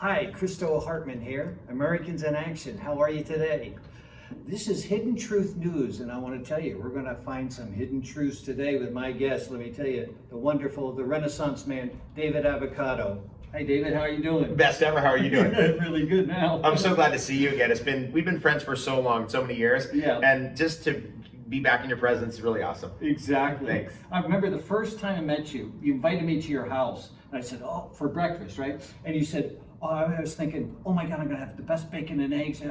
Hi, Christo Hartman here, Americans in Action. How are you today? This is Hidden Truth News, and I want to tell you, we're going to find some hidden truths today with my guest. Let me tell you, the Renaissance man, David Avocado. Hi, David. How are you doing? Best ever. How are you doing? Really good now. I'm so glad to see you again. We've been friends for so long, so many years. Yeah. And just to be back in your presence is really awesome. Exactly. Thanks. I remember the first time I met you, you invited me to your house, and I said, oh, for breakfast, right? And you said, oh, I was thinking, oh my God, I'm gonna have the best bacon and eggs.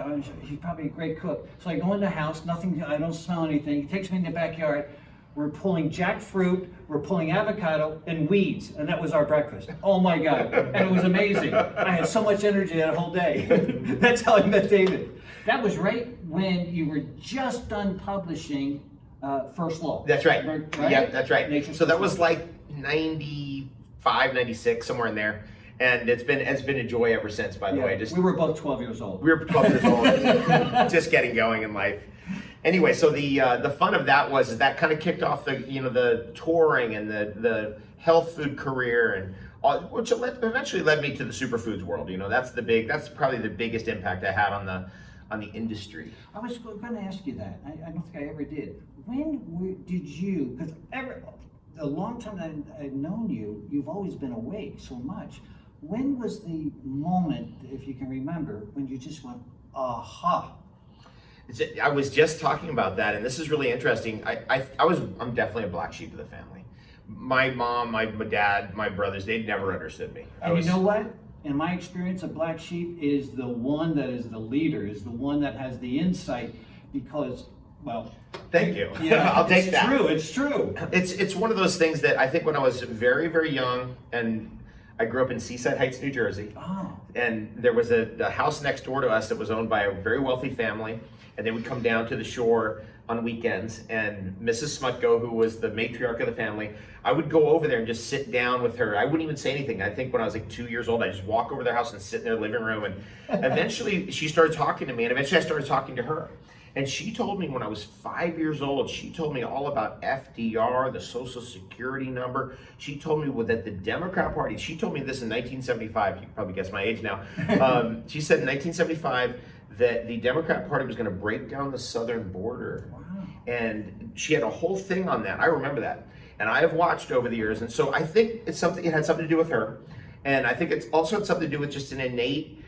He's probably a great cook. So I go in the house, I don't smell anything. He takes me in the backyard. We're pulling jackfruit, we're pulling avocado and weeds, and that was our breakfast. Oh my God, and it was amazing. I had so much energy that whole day. That's how I met David. That was right when you were just done publishing First Law. That's right. Yeah, that's right. Nature's So that was First like 95, 96, somewhere in there. And it's been a joy ever since, by the way. We were both 12 years old. We were 12 years old, just getting going in life. Anyway, so the fun of that was that kind of kicked off the touring and the health food career, and which eventually led me to the superfoods world. That's probably the biggest impact I had on the industry. I was going to ask you that. I don't think I ever did. Did you? Because the long time that I've known you, you've always been awake so much. When was the moment, if you can remember, when you just went, aha? I was just talking about that, and this is really interesting. I'm definitely a black sheep of the family. My mom, my dad, my brothers, they never understood me. You know what? In my experience, a black sheep is the one that is the leader, is the one that has the insight, because, well... Thank you. Yeah, I'll take that. It's true. It's one of those things that I think when I was very, very young, and I grew up in Seaside Heights, New Jersey, and there was a house next door to us that was owned by a very wealthy family, and they would come down to the shore on weekends, and Mrs. Smutko, who was the matriarch of the family, I would go over there and just sit down with her. I wouldn't even say anything. I think when I was like 2 years old, I just walk over their house and sit in their living room, and eventually she started talking to me, and eventually I started talking to her. And she told me when I was 5 years old, she told me all about FDR, the Social Security number. She told me that the Democrat Party, she told me this in 1975, you can probably guess my age now. She said in 1975 that the Democrat Party was gonna break down the southern border. Wow. And she had a whole thing on that. I remember that. And I have watched over the years. And so I think it had something to do with her. And I think it's also had something to do with just an innate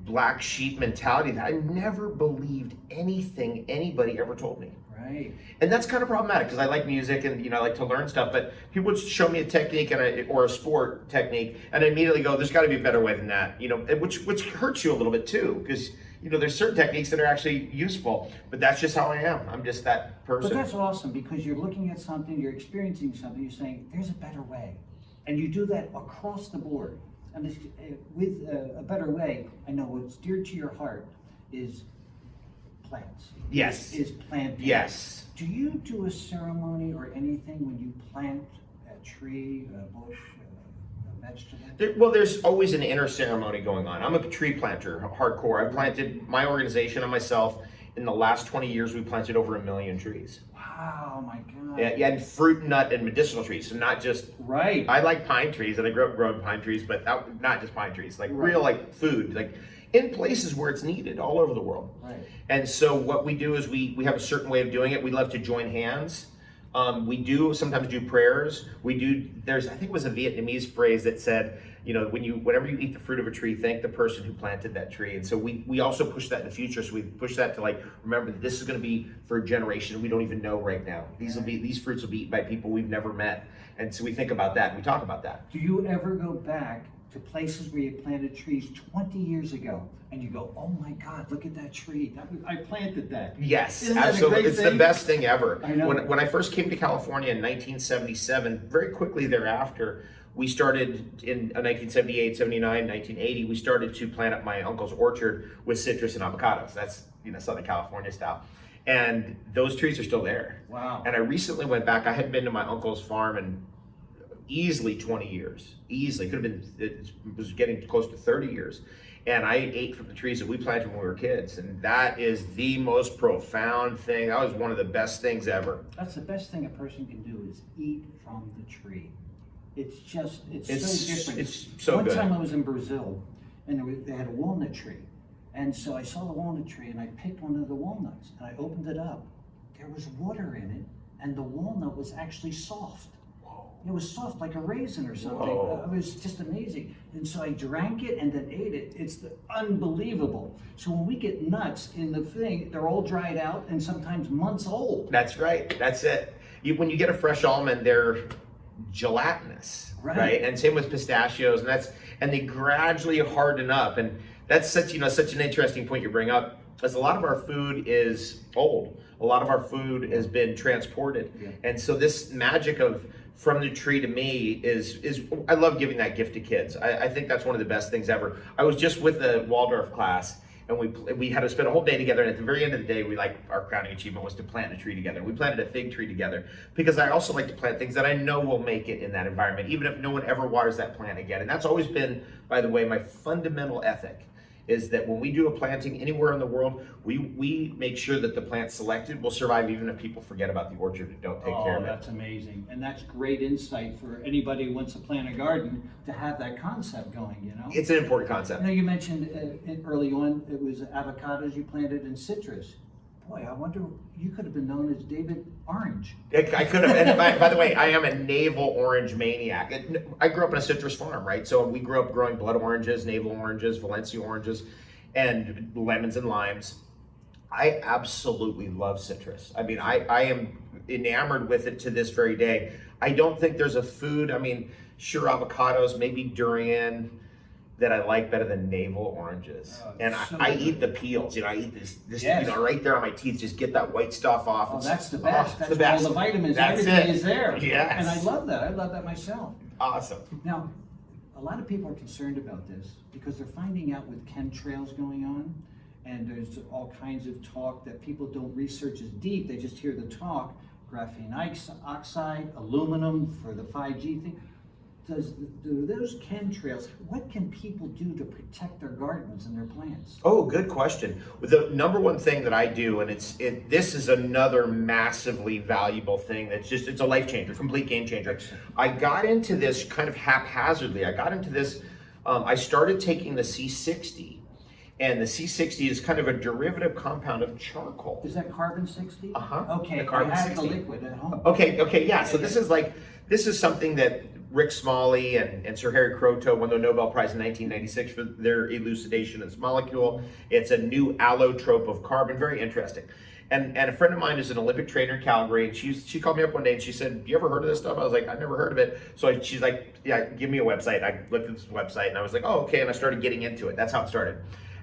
black sheep mentality that I never believed anything anybody ever told me. Right. And that's kind of problematic because I like music and I like to learn stuff, but people would show me a technique or a sport technique and I immediately go, there's got to be a better way than that, which hurts you a little bit too, because there's certain techniques that are actually useful, but that's just how I am. I'm just that person. But that's awesome, because you're looking at something, you're experiencing something, you're saying, there's a better way. And you do that across the board. And with a better way, I know what's dear to your heart is plants. Yes. Is planting. Yes. Do you do a ceremony or anything when you plant a tree, a bush, a vegetable? There's always an inner ceremony going on. I'm a tree planter, hardcore. I planted my organization and myself. In the last 20 years, we planted over 1 million trees. Wow, my God. Yeah, and fruit, nut, and medicinal trees. So not just... Right. I like pine trees, and I grew up growing pine trees, but not just pine trees. Like real, like food, like in places where it's needed all over the world. Right. And so what we do is we have a certain way of doing it. We love to join hands. We do sometimes do prayers. I think it was a Vietnamese phrase that said, whenever you eat the fruit of a tree, thank the person who planted that tree. And so we also push that in the future. So we push that to remember that this is going to be for a generation we don't even know right now. These fruits will be eaten by people we've never met. And so we think about that and we talk about that. Do you ever go back to places where you planted trees 20 years ago and you go, oh my God, look at that tree. I planted that. Yes, Isn't that absolutely. a great It's thing? the best thing ever. I know. When I first came to California in 1977, very quickly thereafter, we started in 1978, 79, 1980, we started to plant up my uncle's orchard with citrus and avocados. That's, Southern California style. And those trees are still there. Wow. And I recently went back. I hadn't been to my uncle's farm in easily 20 years. Easily. It was getting close to 30 years. And I ate from the trees that we planted when we were kids. And that is the most profound thing. That was one of the best things ever. That's the best thing a person can do, is eat from the tree. It's so different. It's so One good. time I was in Brazil, and they had a walnut tree. And so I saw the walnut tree and I picked one of the walnuts and I opened it up. There was water in it and the walnut was actually soft. It was soft like a raisin or something. It was just amazing. And so I drank it and then ate it. It's unbelievable. So when we get nuts in the thing, they're all dried out and sometimes months old. That's right. That's it. When you get a fresh almond, they're gelatinous, right? And same with pistachios, and they gradually harden up. And that's such an interesting point you bring up, as a lot of our food is old. A lot of our food has been transported, and so this magic of from the tree to me is I love giving that gift to kids. I think that's one of the best things ever. I was just with the Waldorf class, and we had to spend a whole day together, and at the very end of the day, our crowning achievement was to plant a tree together. We planted a fig tree together, because I also like to plant things that I know will make it in that environment, even if no one ever waters that plant again. And that's always been, by the way, my fundamental ethic, is that when we do a planting anywhere in the world, we make sure that the plant selected will survive even if people forget about the orchard and don't take care of it. That's amazing. And that's great insight for anybody who wants to plant a garden, to have that concept going, It's an important concept. You know, early on, it was avocados you planted and citrus. Boy, I wonder, you could have been known as David Orange. I could have, and by the way, I am a navel orange maniac. I grew up in a citrus farm, right? So we grew up growing blood oranges, navel oranges, Valencia oranges, and lemons and limes. I absolutely love citrus. I mean, I am enamored with it to this very day. I don't think there's a food, sure, avocados, maybe durian, that I like better than navel oranges. And I eat the peels, I eat this right there on my teeth, just get that white stuff off. That's the best. That's the best. All the vitamins, That's everything it. is there. Yes. And I love that. I love that myself. Awesome. Now, a lot of people are concerned about this because they're finding out with chemtrails going on, and there's all kinds of talk that people don't research as deep. They just hear the talk, graphene oxide, aluminum for the 5G thing. Do those chemtrails, what can people do to protect their gardens and their plants? Oh, good question. The number one thing that I do, and this is another massively valuable thing it's a life changer, complete game changer. I got into this kind of haphazardly. I started taking the C60, and the C60 is kind of a derivative compound of charcoal. Is that carbon 60? Okay, the carbon I have 60. the liquid at home. Okay, yeah. So this is something that Rick Smalley and Sir Harry Croto won the Nobel Prize in 1996 for their elucidation of this molecule. It's a new allotrope of carbon, very interesting. And a friend of mine is an Olympic trainer in Calgary, and she called me up one day and she said, "You ever heard of this stuff?" I was like, "I've never heard of it." So she's like, "Yeah, give me a website." I looked at this website and I was like, "Oh, okay," and I started getting into it. That's how it started.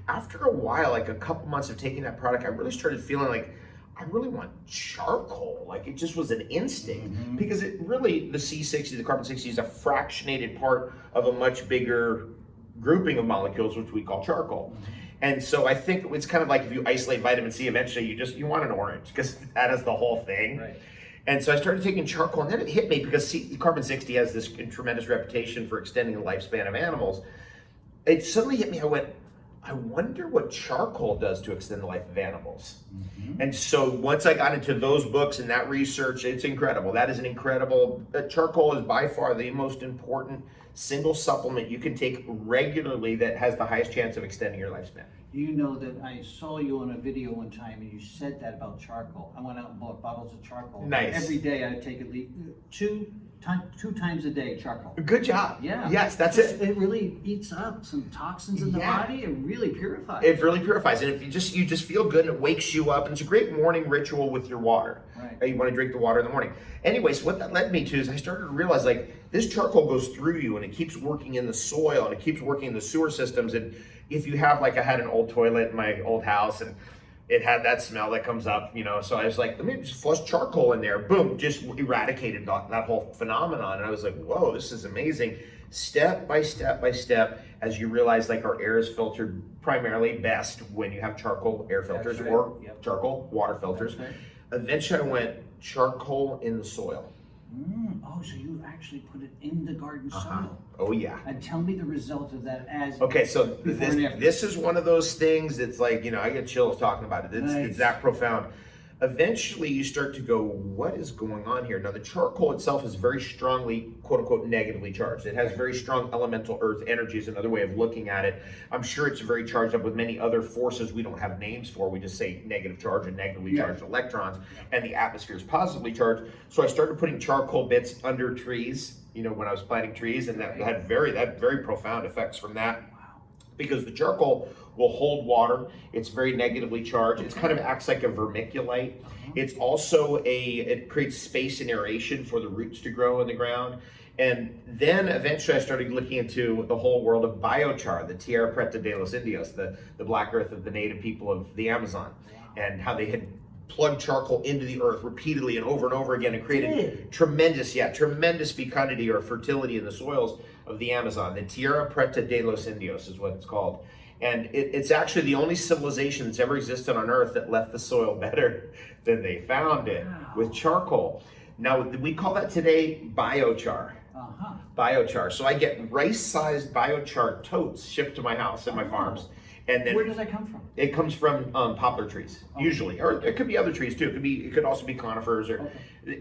After a while, like a couple months of taking that product, I really started feeling like I really want charcoal. Like, it just was an instinct, because it really, the C60, the carbon 60, is a fractionated part of a much bigger grouping of molecules, which we call charcoal. And so I think it's kind of like if you isolate vitamin C, eventually you want an orange, because that is the whole thing. Right. And so I started taking charcoal, and then it hit me because carbon 60 has this tremendous reputation for extending the lifespan of animals. It suddenly hit me. I went, I wonder what charcoal does to extend the life of animals. And so once I got into those books and that research, it's incredible. That is an incredible, charcoal is by far the most important single supplement you can take regularly that has the highest chance of extending your lifespan. You know that I saw you on a video one time and you said that about charcoal. I went out and bought bottles of charcoal. Nice. Every day I take at least two times a day charcoal. Good job. Yeah. Yes, that's it. It really eats up some toxins in the body and really purifies. It really purifies, and if you just feel good, and it wakes you up, and it's a great morning ritual with your water. Right. You want to drink the water in the morning. Anyways, what that led me to is I started to realize, like, this charcoal goes through you, and it keeps working in the soil, and it keeps working in the sewer systems. And if you have, like, I had an old toilet in my old house, and it had that smell that comes up, so I was like, let me just flush charcoal in there. Boom, just eradicated that whole phenomenon. And I was like, whoa, this is amazing. Step by step by step, as you realize, like, our air is filtered primarily best when you have charcoal air filters, or charcoal water filters. Eventually I went charcoal in the soil. Oh, so you actually put it in the garden soil. Oh yeah. And tell me the result of that as okay, so before and after. this is one of those things that's like, I get chills talking about it. It's that profound. Eventually you start to go, what is going on here? Now the charcoal itself is very strongly, quote unquote, negatively charged. It has very strong elemental earth energy is another way of looking at it. I'm sure it's very charged up with many other forces we don't have names for. We just say negative charge and negatively charged electrons, and the atmosphere is positively charged. So I started putting charcoal bits under trees, when I was planting trees, and that had very profound effects from that. Because the charcoal will hold water. It's very negatively charged. It kind of acts like a vermiculite. It's also it creates space and aeration for the roots to grow in the ground. And then eventually I started looking into the whole world of biochar, the tierra preta de los indios, the black earth of the native people of the Amazon, and how they had plugged charcoal into the earth repeatedly and over again and created tremendous fecundity or fertility in the soils of the Amazon. The tierra preta de los indios is what it's called. And it's actually the only civilization that's ever existed on Earth that left the soil better than they found it with charcoal. Now, we call that today biochar. Biochar. So I get rice-sized biochar totes shipped to my house and my farms. And then where does that come from? It comes from poplar trees, usually, or it could be other trees too. It could also be conifers or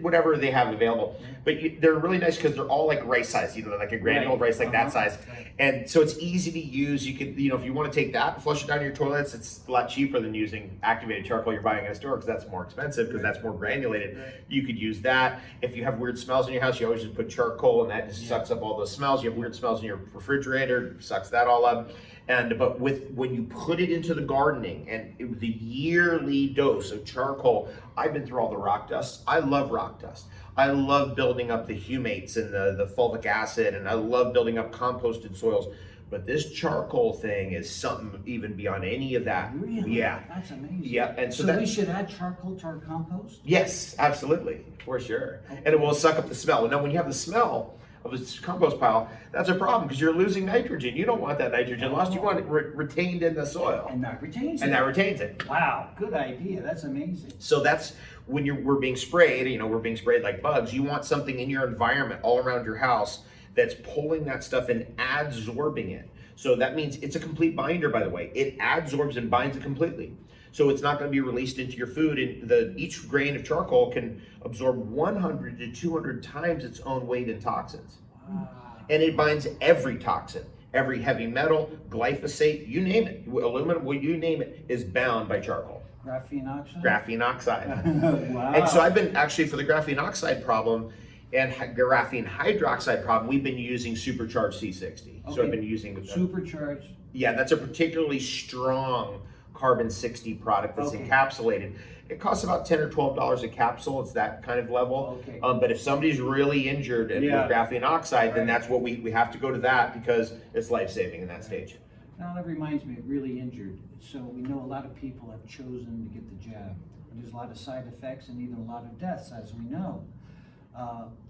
whatever they have available. But they're really nice because they're all like rice size, like a granule of rice, like that size. And so it's easy to use. You could, if you want to take that and flush it down your toilets, it's a lot cheaper than using activated charcoal you're buying in a store because that's more expensive because that's more granulated. You could use that. If you have weird smells in your house, you always just put charcoal and that just sucks up all those smells. You have weird smells in your refrigerator, sucks that all up. But when you put it into the gardening and the yearly dose of charcoal, I've been through all the rock dust. I love rock dust. I love building up the humates and the fulvic acid, and I love building up composted soils. But this charcoal thing is something even beyond any of that. Really? Yeah. That's amazing. Yeah. And so we should add charcoal to our compost? Yes, absolutely, for sure. And it will suck up the smell. Now, when you have the smell of this compost pile, that's a problem because you're losing nitrogen. You don't want that nitrogen lost. You want it retained in the soil. And that retains it. And that retains it. Wow, good idea. That's amazing. So that's when we're being sprayed, we're being sprayed like bugs. You want something in your environment all around your house that's pulling that stuff and adsorbing it. So that means it's a complete binder, by the way. It adsorbs and binds it completely. So it's not going to be released into your food. And each grain of charcoal can absorb 100 to 200 times its own weight in toxins. Wow. And it binds every toxin, every heavy metal, glyphosate, you name it, aluminum, you name it, is bound by charcoal. Graphene oxide? Graphene oxide. Wow. And so I've been actually, for the graphene oxide problem and graphene hydroxide problem, we've been using supercharged C60. Okay. So I've been using supercharged. Yeah, that's a particularly strong carbon 60 product that's encapsulated. It costs about $10 or $12 a capsule. It's that kind of level. Okay. But if somebody's really injured with graphene oxide, then that's what we have to go to that because it's life-saving in that stage. Now that reminds me, really injured. So we know a lot of people have chosen to get the jab. And there's a lot of side effects and even a lot of deaths, as we know.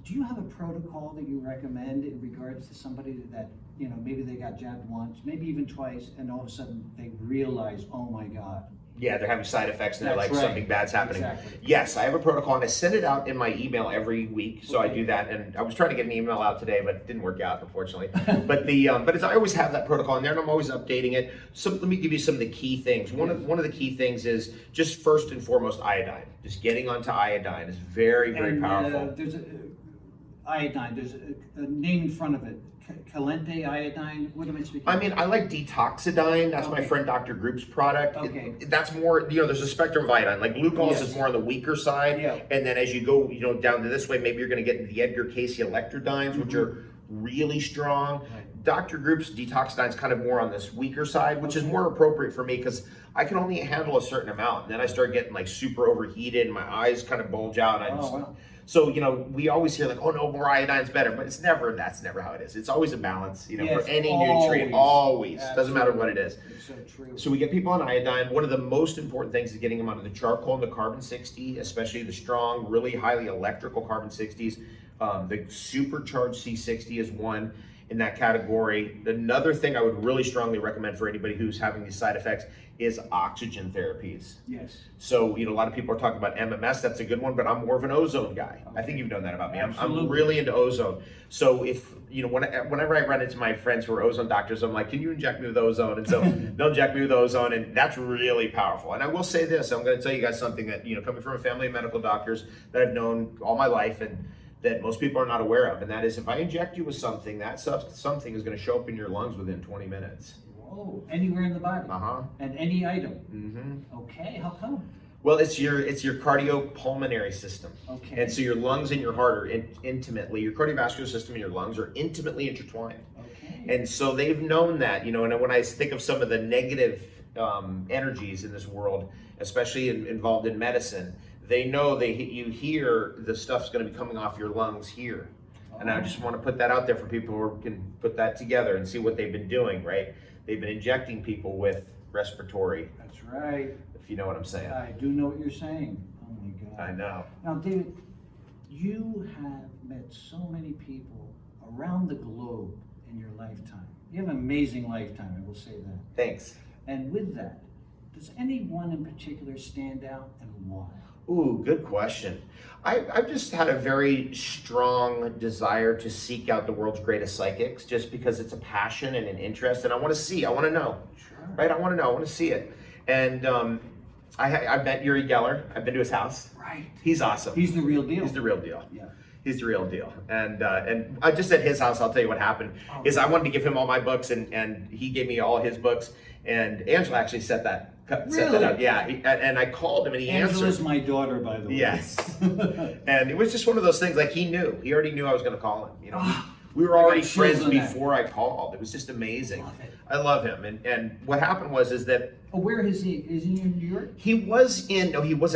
Do you have a protocol that you recommend in regards to somebody that, maybe they got jabbed once, maybe even twice, and all of a sudden they realize, oh my God. Yeah, they're having side effects and they're like, something bad's happening. Exactly. Yes, I have a protocol and I send it out in my email every week. So I do that, and I was trying to get an email out today, but it didn't work out, unfortunately. But I always have that protocol in there, and I'm always updating it. So let me give you some of the key things. One of the key things is just first and foremost iodine. Just getting onto iodine is very, very powerful. There's iodine. There's a name in front of it. Calente iodine. What am I speaking? I mean, I like detoxidine. That's my friend Dr. Group's product. Okay. That's more, there's a spectrum of iodine. Like glucose is more on the weaker side. Yeah. And then as you go, down to this way, maybe you're going to get the Edgar Casey electrodynes, which are really strong. Right. Dr. Group's detoxidine is kind of more on this weaker side, which is more appropriate for me because I can only handle a certain amount. And then I start getting like super overheated and my eyes kind of bulge out. And So, we always hear like, oh no, more iodine's better, but that's never how it is. It's always a balance, for any nutrient, always. Absolutely. Doesn't matter what it is. It's so true. So we get people on iodine. One of the most important things is getting them onto the charcoal and the carbon 60, especially the strong, really highly electrical carbon 60s. The supercharged C60 is one. in that category. Another thing I would really strongly recommend for anybody who's having these side effects is oxygen therapies. Yes. So, a lot of people are talking about MMS, that's a good one, but I'm more of an ozone guy. Okay. I think you've known that about me. I'm really into ozone. So if, whenever I run into my friends who are ozone doctors, I'm like, can you inject me with ozone? And so they'll inject me with ozone, and that's really powerful. And I will say this, I'm gonna tell you guys something that, coming from a family of medical doctors that I've known all my life and that most people are not aware of, and that is if I inject you with something, that something is gonna show up in your lungs within 20 minutes. Whoa, anywhere in the body? And any item? Mm-hmm. Okay, how come? Well, it's your cardiopulmonary system. Okay. And so your lungs and your heart are intimately, your cardiovascular system and your lungs are intimately intertwined. Okay. And so they've known that, and when I think of some of the negative energies in this world, especially involved in medicine, they know you hear the stuff's going to be coming off your lungs here. And I just want to put that out there for people who can put that together and see what they've been doing, right? They've been injecting people with respiratory. That's right. If you know what I'm saying. I do know what you're saying. Oh my God. I know. Now, David, you have met so many people around the globe in your lifetime. You have an amazing lifetime, I will say that. Thanks. And with that, does anyone in particular stand out, and why? Ooh, good question. I've just had a very strong desire to seek out the world's greatest psychics, just because it's a passion and an interest, and I want to know. Sure. Right? I want to know. I want to see it. And I met Uri Geller. I've been to his house. Right. He's awesome. He's the real deal. He's the real deal. Yeah. He's the real deal. And I just at his house, I'll tell you what happened, is I wanted to give him all my books, and he gave me all his books, and Angela actually set that up. Yeah, and I called him and he answered. Angela's my daughter, by the way. Yes. And it was just one of those things, like he already knew I was going to call him. We were already friends before I called. It was just amazing. I love him. And what happened is that. Oh, where is he? Is he in New York? He was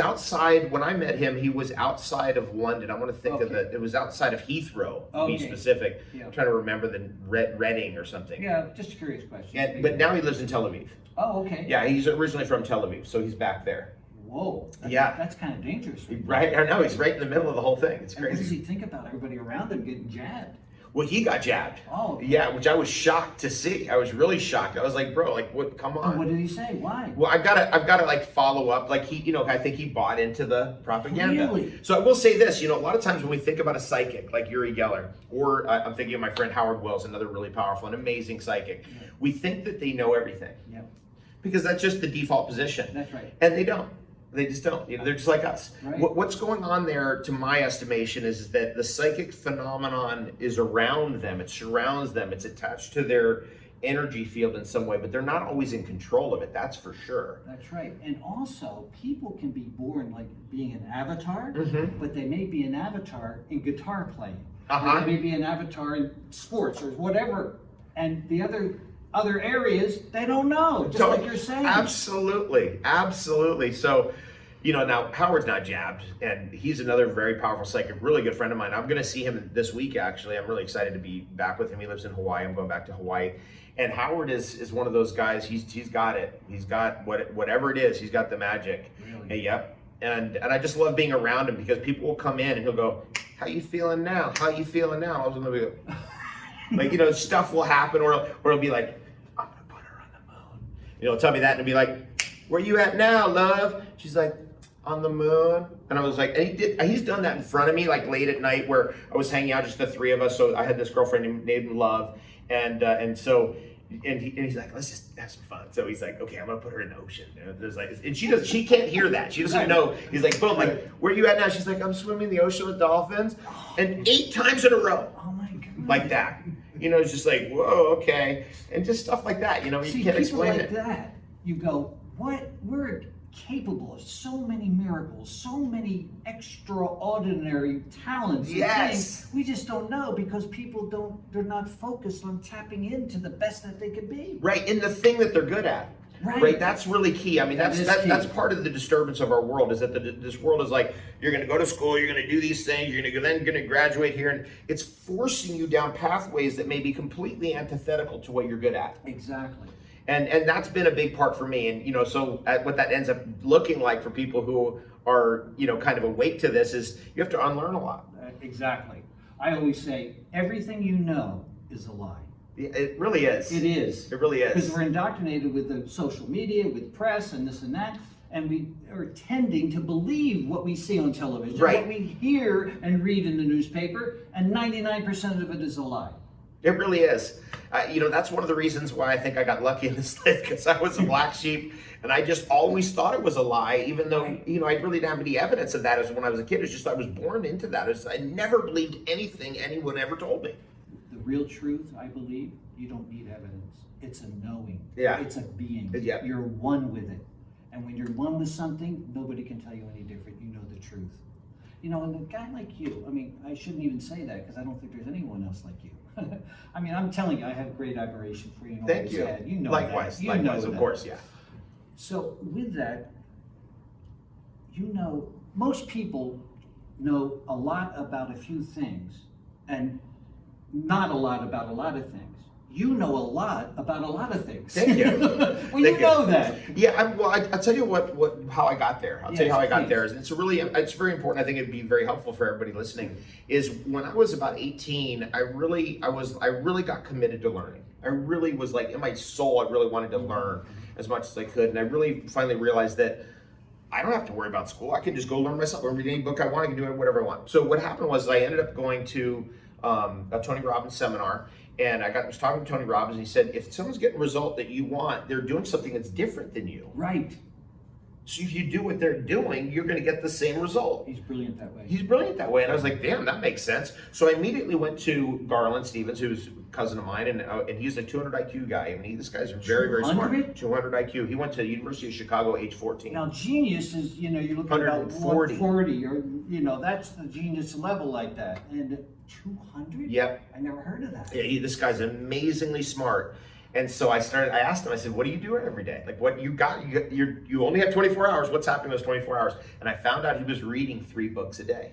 outside, when I met him, he was outside of London. I want to think of it was outside of Heathrow, to be specific. Yeah. I'm trying to remember the Reading or something. Yeah, just a curious question. But now he lives in Tel Aviv. Oh, okay. Yeah, he's originally from Tel Aviv, so he's back there. Whoa. That's kind of dangerous. Right? I know, he's right in the middle of the whole thing. It's crazy. What does he think about everybody around him getting jabbed? Well, he got jabbed. Oh. Okay. Yeah, which I was shocked to see. I was really shocked. I was like, bro, what, come on. And what did he say? Why? Well, I've got to like follow up. Like he, I think he bought into the propaganda. Really? So I will say this, a lot of times when we think about a psychic like Uri Geller, or I'm thinking of my friend Howard Wells, another really powerful and amazing psychic, we think that they know everything. Yep. Because that's just the default position. That's right. And they don't. They just don't. They're just like us. Right. What's going on there, to my estimation, is that the psychic phenomenon is around them. It surrounds them. It's attached to their energy field in some way, but they're not always in control of it. That's for sure. That's right. And also, people can be born like being an avatar, but they may be an avatar in guitar playing. Or they may be an avatar in sports or whatever. And the other areas, they don't know, just like you're saying. Absolutely. So, now Howard's not jabbed, and he's another very powerful psychic, really good friend of mine. I'm going to see him this week, actually. I'm really excited to be back with him. He lives in Hawaii. I'm going back to Hawaii. And Howard is one of those guys, he's got it. He's got whatever it is, he's got the magic. Really? Yep. And I just love being around him, because people will come in and he'll go, how you feeling now? How you feeling now? I was going to be like, stuff will happen, or it'll be like, I'm gonna put her on the moon. He'll tell me that, and it'll be like, where you at now, love? She's like, on the moon. And I was like, and he's done that in front of me, like late at night, where I was hanging out, just the three of us. So I had this girlfriend named Love, and he's like, let's just have some fun. So he's like, okay, I'm gonna put her in the ocean. There's like, and she can't hear that. She doesn't know. He's like, boom, like, where you at now? She's like, I'm swimming in the ocean with dolphins, and 8 times in a row. Oh my God. Like that. It's just like, whoa, okay. And just stuff like that, you can't explain it. That, you go, what? We're capable of so many miracles, so many extraordinary talents. Yes. We just don't know, because they're not focused on tapping into the best that they could be. Right, in the thing that they're good at. Right, that's really key. I mean, that's part of the disturbance of our world, is that this world is like, you're going to go to school, you're going to do these things, you're going to graduate here, and it's forcing you down pathways that may be completely antithetical to what you're good at. Exactly. And that's been a big part for me. And so what that ends up looking like for people who are kind of awake to this is you have to unlearn a lot. Exactly. I always say everything you know is a lie. It really is. It is. It really is. Because we're indoctrinated with the social media, with press and this and that, and we are tending to believe what we see on television, Right. what we hear and read in the newspaper, and 99% of it is a lie. It really is. That's one of the reasons why I think I got lucky in this life, because I was a black sheep and I just always thought it was a lie, even though, I really didn't have any evidence of that as when I was a kid. It's just I was born into that. I never believed anything anyone ever told me. The real truth, I believe, you don't need evidence. It's a knowing. Yeah. It's a being. Yeah. You're one with it. And when you're one with something, nobody can tell you any different. You know the truth. And a guy like you, I shouldn't even say that because I don't think there's anyone else like you. I'm telling you, I have great admiration for you. And Thank you. You know likewise, that. likewise, of that. course, yeah. So with that, most people know a lot about a few things and not a lot about a lot of things. You know a lot about a lot of things. Thank you. Well, you know that. Yeah, I'll tell you how I got there. I'll tell you how I got please. there. It's very important. I think it'd be very helpful for everybody listening. Is when I was about 18, I really got committed to learning. I really was like, in my soul, I really wanted to learn as much as I could. And I really finally realized that I don't have to worry about school. I can just go learn myself. I read any book I want. I can do whatever I want. So what happened was I ended up going to a Tony Robbins seminar. And I was talking to Tony Robbins, and he said, if someone's getting a result that you want, they're doing something that's different than you. Right. So if you do what they're doing, you're going to get the same result. He's brilliant that way. He's brilliant that way. And I was like, damn, that makes sense. So I immediately went to Garland Stevens, who's a cousin of mine, and he's a 200 IQ guy. This guy's very, very smart. 200 IQ. He went to the University of Chicago age 14. Now, genius is, you're looking at about 140, or, that's the genius level like that. And 200? Yep. I never heard of that. Yeah, this guy's amazingly smart. And so I asked him, I said, what do you do every day? Like, what you only have 24 hours. What's happening those 24 hours? And I found out he was reading 3 books a day.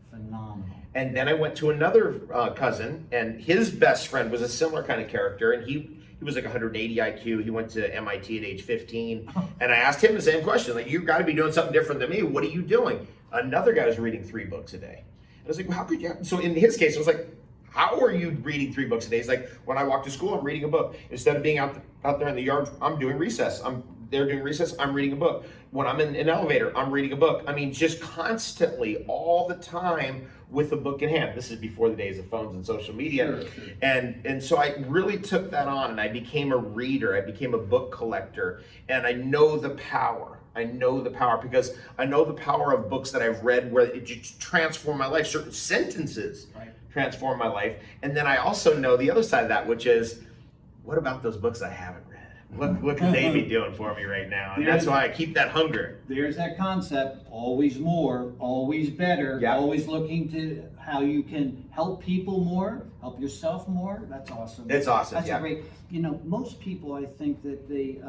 Phenomenal. And then I went to another cousin, and his best friend was a similar kind of character, and he was like 180 IQ. He went to MIT at age 15. And I asked him the same question, like, you've got to be doing something different than me. What are you doing? Another guy was reading 3 books a day. And I was like, well, how could you? So in his case, I was like, how are you reading 3 books a day? He's like, when I walk to school, I'm reading a book. Instead of being out there in the yard, I'm doing recess. They're doing recess, I'm reading a book. When I'm in an elevator, I'm reading a book. Just constantly, all the time with a book in hand. This is before the days of phones and social media. Sure. And so I really took that on, and I became a reader. I became a book collector, and I know the power. I know the power because I know the power of books that I've read where it just transformed my life. Certain sentences transform my life. And then I also know the other side of that, which is, what about those books I haven't read? What could they be doing for me right now? And that's why I keep that hunger. There's that concept, always more, always better, always looking to how you can help people more, help yourself more. That's awesome. It's awesome. That's a great, most people, I think that they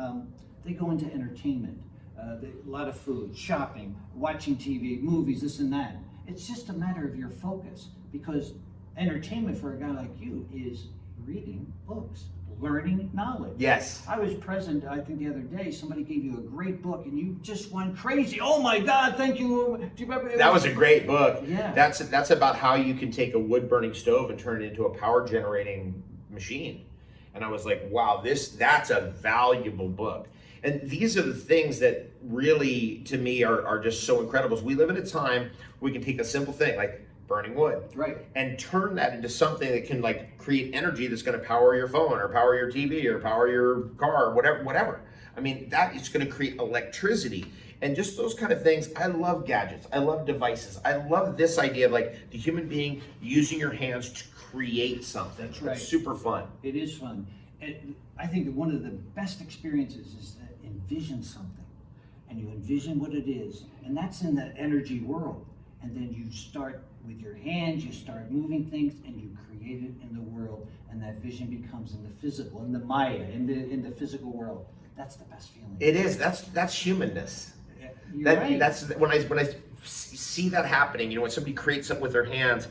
go into entertainment, a lot of food, shopping, watching TV, movies, this and that. It's just a matter of your focus, because entertainment for a guy like you is reading books, learning knowledge. Yes. I was present, I think the other day, somebody gave you a great book and you just went crazy. Oh my God, thank you. Do you remember? That was a great book. Yeah. That's about how you can take a wood burning stove and turn it into a power generating machine. And I was like, wow, that's a valuable book. And these are the things that really, to me, are just so incredible. We live in a time we can take a simple thing like burning wood, and turn that into something that can create energy that's going to power your phone or power your TV or power your car or whatever. That is going to create electricity. And just those kind of things. I love gadgets. I love devices. I love this idea of the human being using your hands to create something. That's right. It's super fun. It is fun. And I think that one of the best experiences is to envision something, and you envision what it is, and that's in the energy world. And then you start with your hands, you start moving things, and you create it in the world, and that vision becomes in the physical, in the Maya, in the physical world. That's the best feeling. It is. That's humanness. Right. That's when I see that happening. When somebody creates something with their hands,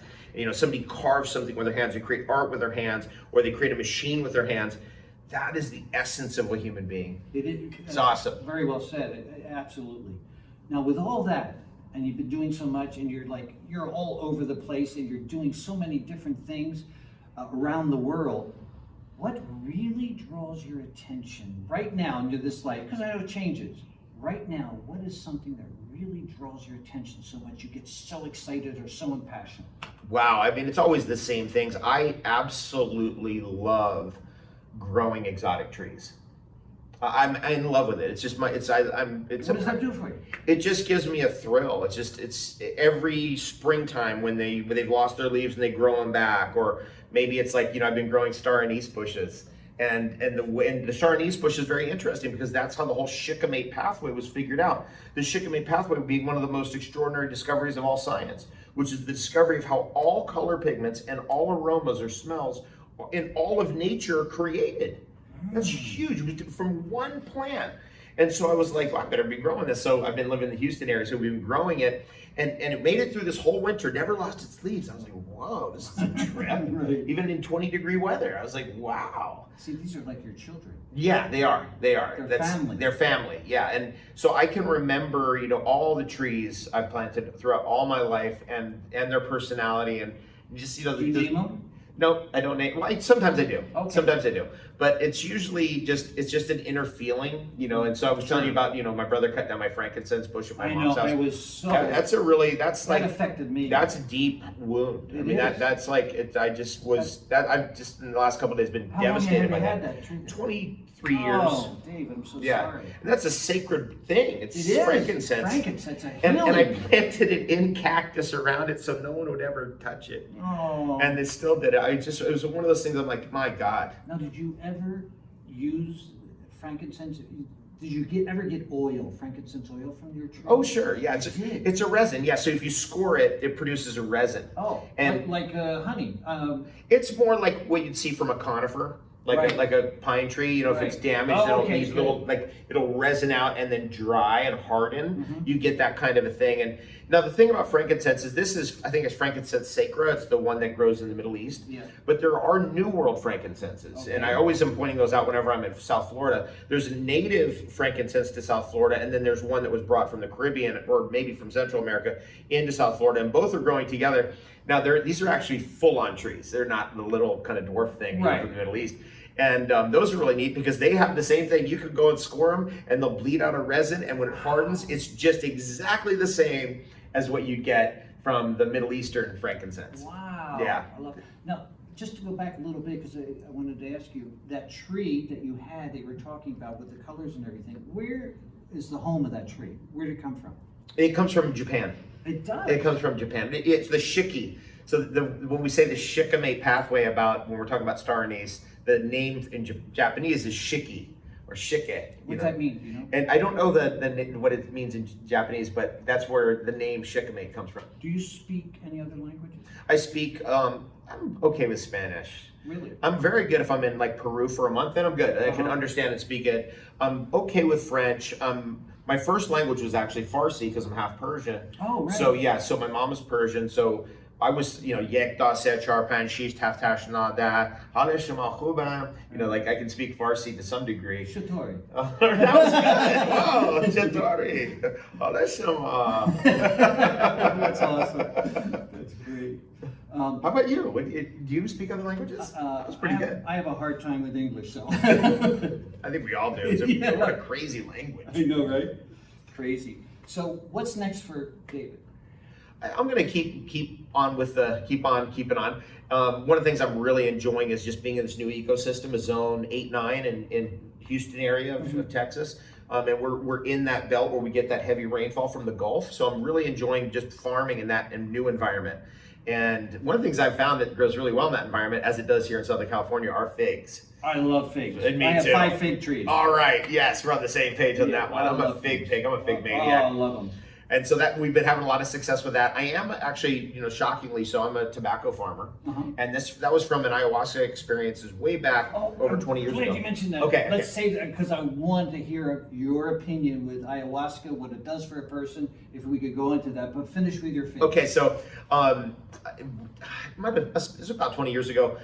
somebody carves something with their hands, they create art with their hands, or they create a machine with their hands. That is the essence of a human being. It's awesome. Very well said. Absolutely. Now, with all that, and you've been doing so much, and you're all over the place, and you're doing so many different things. around the world. What really draws your attention right now into this life? Because I know it changes. Right now, what is something that really draws your attention so much you get so excited or so impassioned? Wow, I mean, it's always the same things. I absolutely love growing exotic trees. I'm in love with it. It's just my, it's, I'm, it's, What does that do for you? it just gives me a thrill. It's every springtime when they've lost their leaves and they grow them back, or maybe it's like, I've been growing star anise bushes. And the star anise bush is very interesting because that's how the whole shikimate pathway was figured out. The shikimate pathway would be one of the most extraordinary discoveries of all science, which is the discovery of how all color pigments and all aromas or smells in all of nature are created. That's huge, from one plant. And so I was like, well, I better be growing this. So I've been living in the Houston area, so we've been growing it. And it made it through this whole winter, never lost its leaves. I was like, whoa, this is a trip. Right. Even in 20-degree weather. I was like, wow. See, these are like your children. Yeah, they are. Family. They're family, yeah. And so I can remember, all the trees I've planted throughout all my life and their personality and just, Do you name them? No, I don't name. Well, sometimes I do. Okay. Sometimes I do. But it's usually just an inner feeling, And so I was telling you about, my brother cut down my frankincense bush at my mom's house. I was so. That's that affected me. That's a deep wound. That's like it. I just in the last couple of days been devastated by that. How long have you had that tree? 23 years. Oh, Dave, I'm so sorry. And that's a sacred thing. It's It is. frankincense. Frankincense, And I planted it in cactus around it so no one would ever touch it. Oh. And they still did it. It was one of those things I'm like, my God. Now, did you ever use frankincense? Did you ever get oil, frankincense oil from your tree? Oh, sure. Yeah, it's a resin. Yeah, so if you score it, it produces a resin. Oh, and like honey. It's more like what you'd see from a conifer. Like a pine tree, if it's damaged, it'll resin out and then dry and harden. Mm-hmm. You get that kind of a thing. And now the thing about frankincense is I think it's frankincense sacra. It's the one that grows in the Middle East. Yeah. But there are New World frankincenses, and I always am pointing those out whenever I'm in South Florida. There's a native frankincense to South Florida, and then there's one that was brought from the Caribbean or maybe from Central America into South Florida, and both are growing together. Now these are actually full-on trees. They're not the little kind of dwarf thing from the Middle East. And those are really neat because they have the same thing. You could go and score them and they'll bleed out a resin. And when it hardens, it's just exactly the same as what you'd get from the Middle Eastern frankincense. Wow. Yeah. I love it. Now, just to go back a little bit, because I wanted to ask you, that tree that you had, that you were talking about with the colors and everything, where is the home of that tree? Where did it come from? It comes from Japan. It does? It comes from Japan. It's the shiki. So when we say the shikimate pathway when we're talking about star anise, the name in Japanese is shiki or shike. What's that mean? Do you know? And I don't know what it means in Japanese, but that's where the name shikimate comes from. Do you speak any other languages? I speak, I'm okay with Spanish. Really? I'm very good if I'm in like Peru for a month, then I'm good. I can understand and speak it. I'm okay with French. My first language was actually Farsi because I'm half Persian. Oh, right. So my mom is Persian, so I was, Yekta Se Charpan Shish Taftash Nada, Haleshama Khuban. I can speak Farsi to some degree. Shatori. That was good. Oh, Shatori. Haleshama. That's awesome. That's great. How about you? Do you speak other languages? That's pretty good. I have a hard time with English, so. I think we all do. What a crazy language. I know, right? Crazy. So what's next for David? I'm going to keep on keeping on. One of the things I'm really enjoying is just being in this new ecosystem, a zone 8-9 in Houston area of Texas. And we're in that belt where we get that heavy rainfall from the Gulf. So I'm really enjoying just farming in that new environment. And one of the things I've found that grows really well in that environment, as it does here in Southern California, are figs. I love figs. And me I have too. 5 fig trees. All right, yes, we're on the same page on that one. I'm a fig pig. I'm a fig maniac. Oh, I love them. And so that we've been having a lot of success with that. I am actually, shockingly, so I'm a tobacco farmer, and that was from an ayahuasca experiences way back over 20 years ago. Glad you mentioned that. Okay, Let's say that because I want to hear your opinion with ayahuasca, what it does for a person. If we could go into that, but finish with your figs. Okay, so it was about 20 years ago.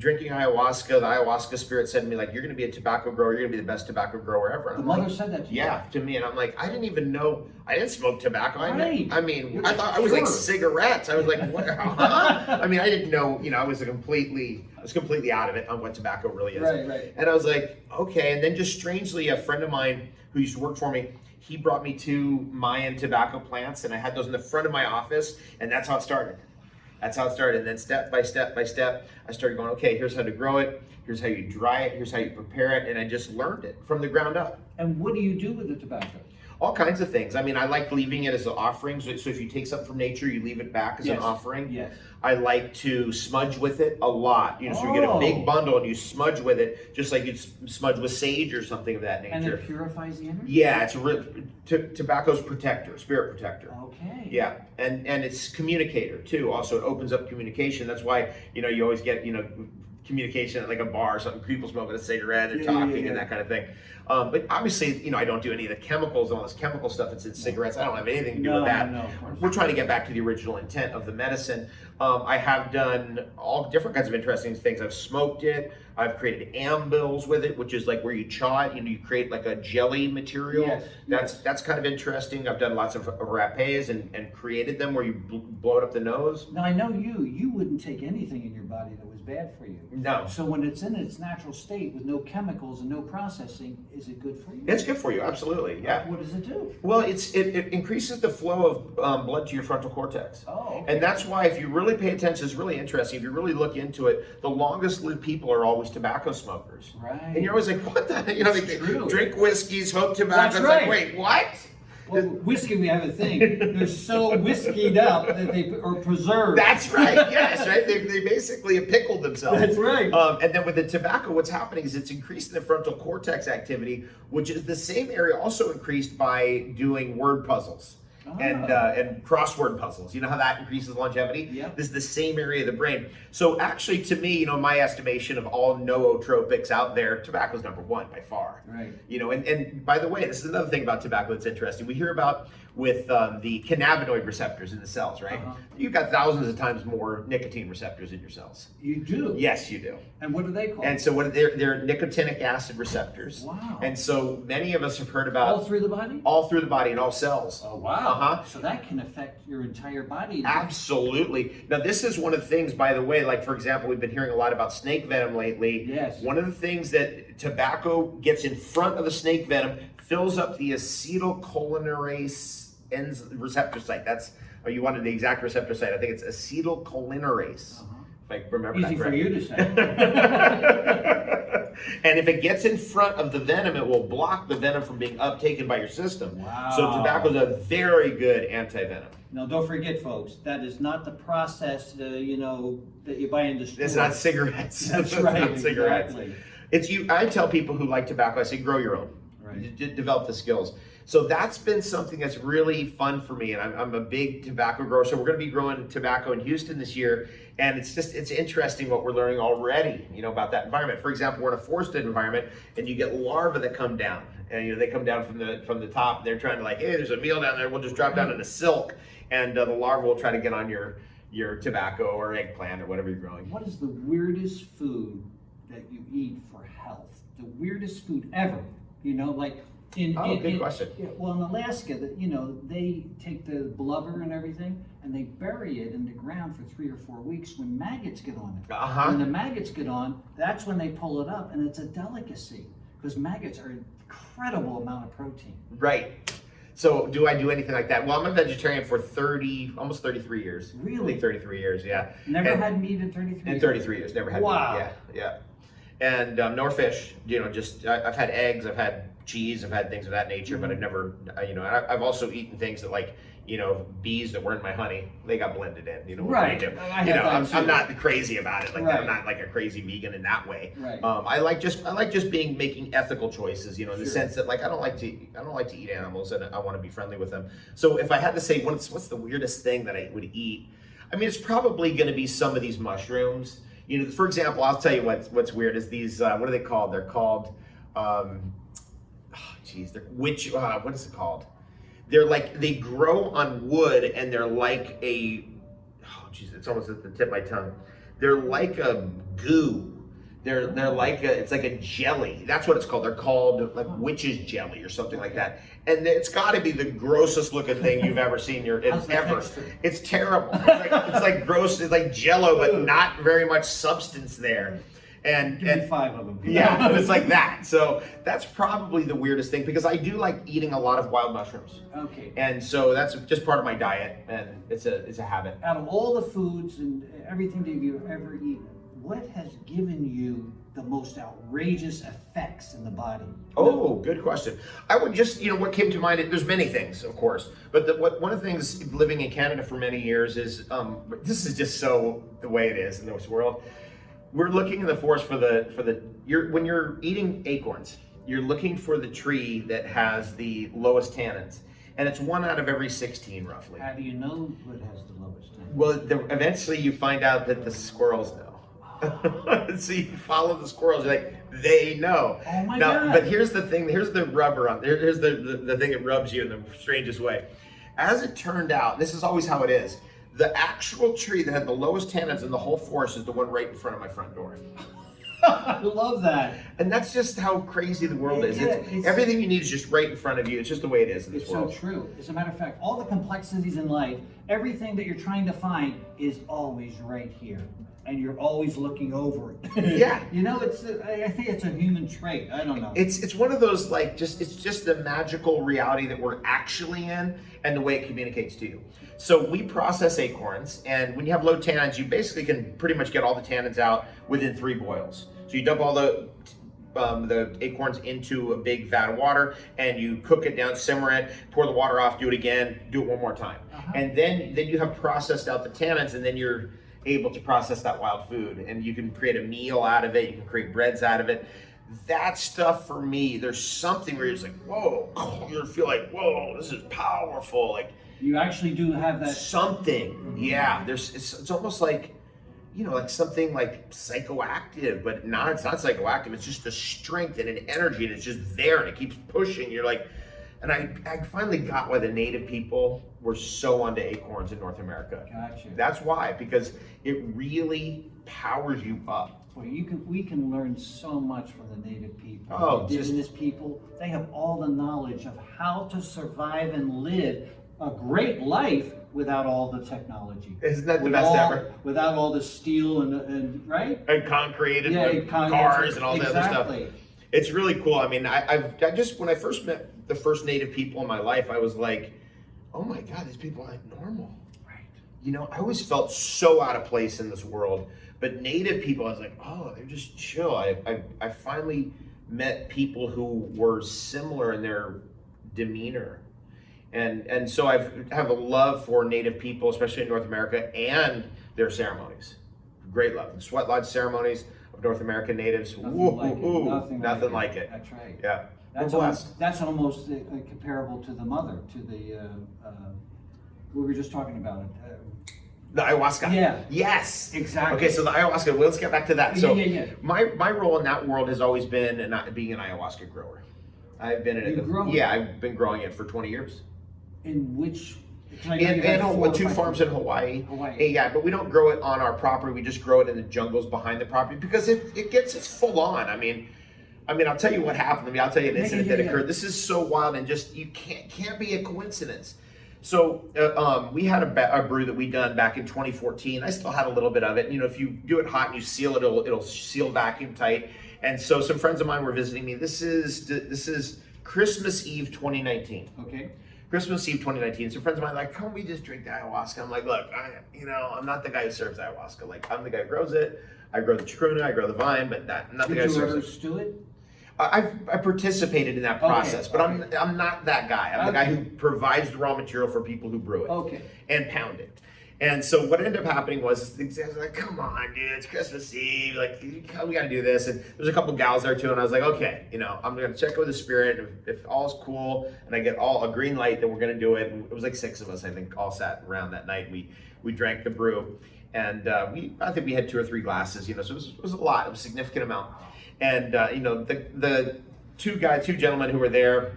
drinking ayahuasca, the ayahuasca spirit said to me, like, you're going to be a tobacco grower. You're going to be the best tobacco grower ever. And The I'm mother like, said that to you? yeah, to me. And I'm like, I didn't even know. I didn't smoke tobacco. Right. I thought I was like cigarettes. I was like, what? Huh? I mean, I didn't know, I was completely out of it on what tobacco really is. Right. And I was like, okay. And then just strangely, a friend of mine who used to work for me, he brought me 2 Mayan tobacco plants, and I had those in the front of my office, and that's how it started. And then step by step, I started going, okay, here's how to grow it, here's how you dry it, here's how you prepare it, and I just learned it from the ground up. And what do you do with the tobacco? All kinds of things. I mean, I like leaving it as an offering. So if you take something from nature, you leave it back as an offering. Yes. I like to smudge with it a lot. So you get a big bundle and you smudge with it, just like you'd smudge with sage or something of that nature. And it purifies the energy? Yeah, it's tobacco's protector, spirit protector. Okay. Yeah, and it's communicator too. Also, it opens up communication. That's why you always get communication at like a bar or something. People smoking a cigarette, they're talking and that kind of thing. But obviously, I don't do any of the chemicals and all this chemical stuff that's in cigarettes. I don't have anything to do with that. No, of course. We're trying to get back to the original intent of the medicine. I have done all different kinds of interesting things. I've smoked it. I've created ambills with it, which is like where you chaw it. You create like a jelly material. Yes. That's kind of interesting. I've done lots of rapés and created them where you blow it up the nose. Now I know you wouldn't take anything in your body that was bad for you. No. So when it's in its natural state with no chemicals and no processing, is it good for you? It's good for you, absolutely. Yeah. What does it do? Well, it increases the flow of blood to your frontal cortex. Oh, okay. And that's why, if you really pay attention, it's really interesting. If you really look into it, the longest lived people are always tobacco smokers. Right. And you're always like, what the? They true. drink whiskey, smoke tobacco. That's It's right. like, wait, what? Well, whiskey, we have a thing. They're so whiskeyed up that they are preserved. That's right. Yes, right. They basically have pickled themselves. That's right. And then with the tobacco, what's happening is it's increasing the frontal cortex activity, which is the same area also increased by doing word puzzles. And crossword puzzles. You know how that increases longevity? Yeah. This is the same area of the brain. So actually, to me, my estimation of all nootropics out there, tobacco's number 1 by far. Right. And by the way, this is another thing about tobacco that's interesting. We hear about with the cannabinoid receptors in the cells, right? You've got thousands of times more nicotine receptors in your cells. You do? Yes, you do. And what do they call? And so they're nicotinic acid receptors. Wow. And so many of us have heard about all through the body? All through the body and all cells. Oh, wow. So that can affect your entire body. Absolutely. Now, this is one of the things, by the way, like, for example, we've been hearing a lot about snake venom lately. Yes. One of the things that tobacco gets in front of the snake venom fills up the acetylcholinesterase receptor site. You wanted the exact receptor site. I think it's acetylcholinesterase. If I remember that correctly. Easy for you to say. And if it gets in front of the venom, it will block the venom from being uptaken by your system. Wow. So tobacco is a very good anti-venom. Now, don't forget, folks, that is not the process, that you buy in the store. It's not cigarettes. That's right. Not cigarettes. Exactly. It's you. I tell people who like tobacco, I say, grow your own. Right. Develop the skills. So that's been something that's really fun for me, and I'm a big tobacco grower. So we're going to be growing tobacco in Houston this year, and it's interesting what we're learning already, about that environment. For example, we're in a forested environment, and you get larvae that come down, and they come down from the top. And they're trying to hey, there's a meal down there. We'll just drop down into silk, and the larvae will try to get on your tobacco or eggplant or whatever you're growing. What is the weirdest food that you eat for health? The weirdest food ever? Good question. Well, in Alaska, they take the blubber and everything, and they bury it in the ground for 3 or 4 weeks when maggots get on it. When the maggots get on, that's when they pull it up, and it's a delicacy because maggots are an incredible amount of protein. Right. So do I do anything like that? Well, I'm a vegetarian for almost 33 years. Really? I think 33 years, yeah. Never had meat in 33 years? In 33 years, never had meat. Yeah. And nor fish, I've had eggs, I've had cheese, I've had things of that nature, but I've never, I've also eaten things that bees that weren't my honey, they got blended in, Right. I'm not crazy about it. Right. I'm not like a crazy vegan in that way. Right. I like just making ethical choices, in the sense that I don't like to eat animals, and I want to be friendly with them. So if I had to say what's the weirdest thing that I would eat, it's probably going to be some of these mushrooms. For example, I'll tell you what's weird is these, what are they called? They're called, what is it called? They're they grow on wood, and they're it's almost at the tip of my tongue. They're like a goo. They're like it's like a jelly. That's what it's called. They're called like witch's jelly or something like that. And it's got to be the grossest looking thing you've ever seen ever. It's terrible. It's like gross. It's like Jello, but not very much substance there. And Give me 5 of them. Yeah, it's like that. So that's probably the weirdest thing because I do like eating a lot of wild mushrooms. Okay. And so that's just part of my diet, and it's a habit. Out of all the foods and everything that you've ever eaten, what has given you the most outrageous effects in the body? Oh, good question. I would just, what came to mind, there's many things, of course, but one of the things living in Canada for many years is, this is just so the way it is in this world. We're looking in the forest when you're eating acorns, you're looking for the tree that has the lowest tannins. And it's 1 out of every 16 roughly. How do you know what has the lowest tannins? Well, eventually you find out that the squirrels know. So you follow the squirrels, you're like, they know. Oh my God. But here's the thing, here's the rubber on there. Here's the thing that rubs you in the strangest way. As it turned out, this is always how it is, the actual tree that had the lowest tannins in the whole forest is the one right in front of my front door. I love that. And that's just how crazy the world is. Everything you need is just right in front of you. It's just the way it is in this world. It's so true. As a matter of fact, all the complexities in life, everything that you're trying to find is always right here. And you're always looking over it. Yeah. I think it's a human trait. I don't know. It's one of those it's just the magical reality that we're actually in and the way it communicates to you. So we process acorns, and when you have low tannins, you basically can pretty much get all the tannins out within 3 boils. So you dump all the acorns into a big vat of water, and you cook it down, simmer it, pour the water off, do it again, do it one more time. And then you have processed out the tannins, and then you're able to process that wild food, and you can create a meal out of it, you can create breads out of it. That stuff for me, there's something where you're just like, whoa, you feel like, whoa, this is powerful. Like you actually do have that something. Yeah, it's almost like, like something like psychoactive, but it's not psychoactive. It's just a strength and an energy, and it's just there, and it keeps pushing. You're like, and I finally got why the native people were so onto acorns in North America. Gotcha. That's why, because it really powers you up. Well, we can learn so much from the native people. Oh, the indigenous people, they have all the knowledge of how to survive and live a great life without all the technology. Isn't that the best ever? Without all the steel and right? And concrete and cars and all that other stuff. It's really cool. I mean, I just, when I first met the first native people in my life, I was like, oh my God, these people are like normal. Right. I always felt so out of place in this world, but native people, I was like, oh, they're just chill. I finally met people who were similar in their demeanor. And so I have a love for native people, especially in North America, and their ceremonies. Great love. The sweat lodge ceremonies of North American natives. Nothing like it. That's right. Yeah. That's almost comparable to the mother, to the we were just talking about it. The ayahuasca. Yeah. Yes. Exactly. Okay, so the ayahuasca, well, let's get back to that. So yeah. My role in that world has always been being an ayahuasca grower. I've been I've been growing it for 20 years. In which? In 2 farms in Hawaii. Yeah, but we don't grow it on our property. We just grow it in the jungles behind the property because it's full on. I mean, I'll tell you what happened. I'll tell you an incident that occurred. This is so wild and just you can't be a coincidence. So we had a brew that we done back in 2014. I still had a little bit of it. If you do it hot and you seal it, it'll seal vacuum tight. And so some friends of mine were visiting me. This is Christmas Eve 2019. Okay. Christmas Eve 2019. So friends of mine are like, come we just drink the ayahuasca? I'm like, look, I'm not the guy who serves ayahuasca. Like, I'm the guy who grows it. I grow the chacruna, I grow the vine, but I'm not the guy who serves it. Did you ever stew it? I participated in that process, but I'm not that guy. I'm the guy who provides the raw material for people who brew it and pound it. And so what ended up happening was, I was like, come on, dude, it's Christmas Eve. Like, we got to do this. And there's a couple gals there too. And I was like, okay, I'm going to check with the spirit. If all's cool and I get a green light, then we're going to do it. And it was like 6 of us, I think, all sat around that night. We drank the brew. And I think we had 2 or 3 glasses, so it was a lot. It was a significant amount. And, the two gentlemen who were there,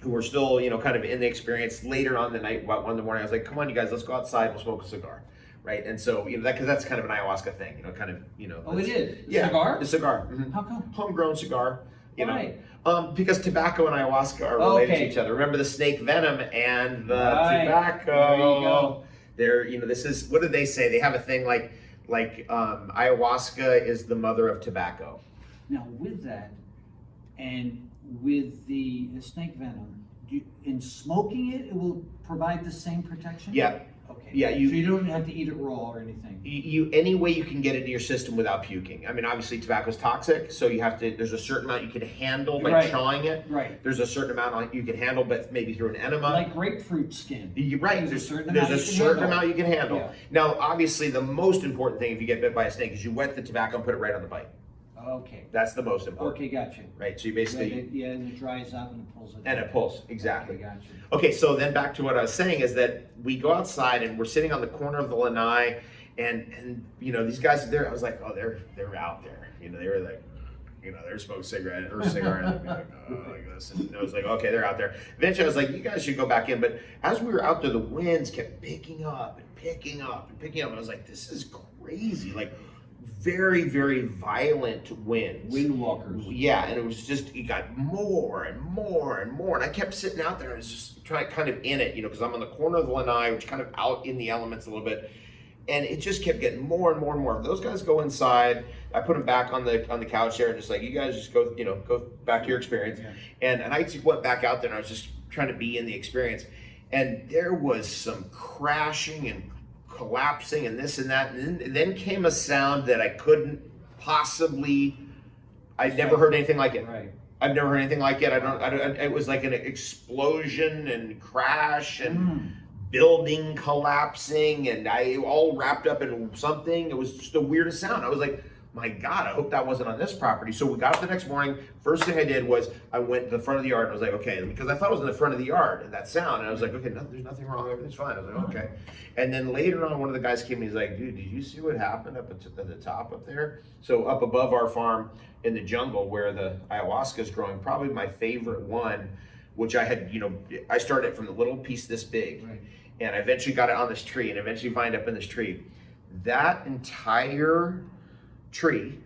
who were still, kind of in the experience later on the night, about 1 in the morning, I was like, come on, you guys, let's go outside, we'll smoke a cigar, right? And so because that's kind of an ayahuasca thing, kind of Oh, it is. Yeah, Cigar? the cigar. Mm-hmm. How come? Homegrown cigar. Why? Because tobacco and ayahuasca are related Okay. to each other. Remember the snake venom and the Right. tobacco. There you go. They're this is what did they say? They have a thing like ayahuasca is the mother of tobacco. Now, with that, and with the snake venom, in smoking it, it will provide the same protection? Yeah. Okay. Yeah, so you don't have to eat it raw or anything? You any way you can get it into your system without puking. I mean, obviously tobacco is toxic, so you have to, there's a certain amount you can handle by Right. chawing it. Right. There's a certain amount you can handle, but maybe through an enema. Like grapefruit skin. Right, there's a certain amount you can handle. Yeah. Now, obviously, the most important thing if you get bit by a snake is you wet the tobacco and put it right on the bite. Okay. That's the most important. Okay, gotcha. Right, so you basically... Yeah, and it dries up and it pulls it. And it pulls, exactly. Okay, gotcha. Okay, so then back to what I was saying is that we go outside and we're sitting on the corner of the lanai, and these guys are there. I was like, oh, they're out there. They were like, they're smoking cigarette or cigar, and I'd be like, oh, like this. And I was like, okay, they're out there. Eventually, I was like, you guys should go back in. But as we were out there, the winds kept picking up and picking up and picking up. And I was like, this is crazy. Like, very, very violent winds. Windwalkers. Yeah, and it got more and more and more. And I kept sitting out there and I was just trying kind of in it, because I'm on the corner of the lanai, which kind of out in the elements a little bit. And it just kept getting more and more and more. Those guys go inside. I put them back on the couch there and just like, you guys just go, go back to your experience. Yeah. And I just went back out there and I was just trying to be in the experience. And there was some crashing and collapsing and this and that, and then came a sound that I couldn't possibly. I'd never heard anything like it. Right. I've never heard anything like it. I don't. It was like an explosion and crash and building collapsing, and I all wrapped up in something. It was just the weirdest sound. I was like, my God, I hope that wasn't on this property. So we got up the next morning. First thing I did was I went to the front of the yard and I was like, okay, because I thought it was in the front of the yard and that sound. And I was like, okay, there's nothing wrong. Everything's fine. I was like, okay. And then later on, one of the guys came and he's like, dude, did you see what happened up at the top up there? So up above our farm in the jungle where the ayahuasca is growing, probably my favorite one, which I had, I started from the little piece this big. Right. And I eventually got it on this tree and eventually wind up in this tree. That entire tree,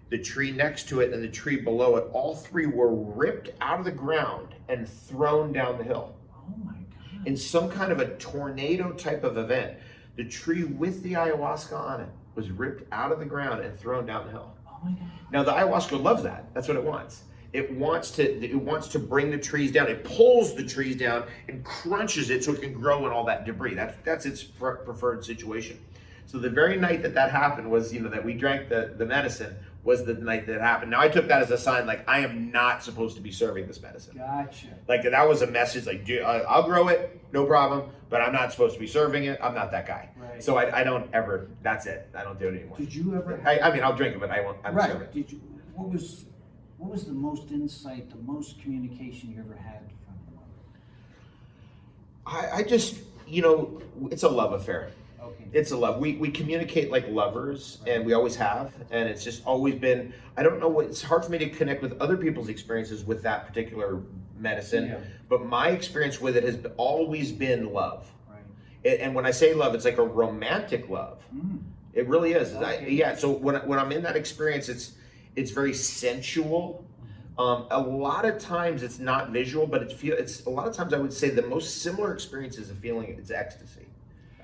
the tree next to it, and the tree below it, all three were ripped out of the ground and thrown down the hill. Oh my God. In some kind of a tornado type of event. The tree with the ayahuasca on it was ripped out of the ground and thrown down the hill. Oh my God. Now the ayahuasca loves that. That's what it wants. It wants to bring the trees down. It pulls the trees down and crunches it so it can grow in all that debris. That's its preferred situation. So the very night that happened was, that we drank the medicine was the night that happened. Now I took that as a sign, like I am not supposed to be serving this medicine. Gotcha. Like that was a message, like I'll grow it, no problem, but I'm not supposed to be serving it. I'm not that guy. Right. So I don't ever. That's it. I don't do it anymore. Did you ever? I mean, I'll drink it, but I won't. I'm right. serving. Did you? What was the most insight, the most communication you ever had from them? I just, it's a love affair. Okay. It's a love. We communicate like lovers, right. And we always have, and it's just always been. I don't know what. It's hard for me to connect with other people's experiences with that particular medicine, yeah. But my experience with it has always been love. Right. And when I say love, it's like a romantic love. Mm. It really is. Okay. So when I'm in that experience, it's very sensual. A lot of times it's not visual, but it's a lot of times I would say the most similar experience is a feeling. It's ecstasy.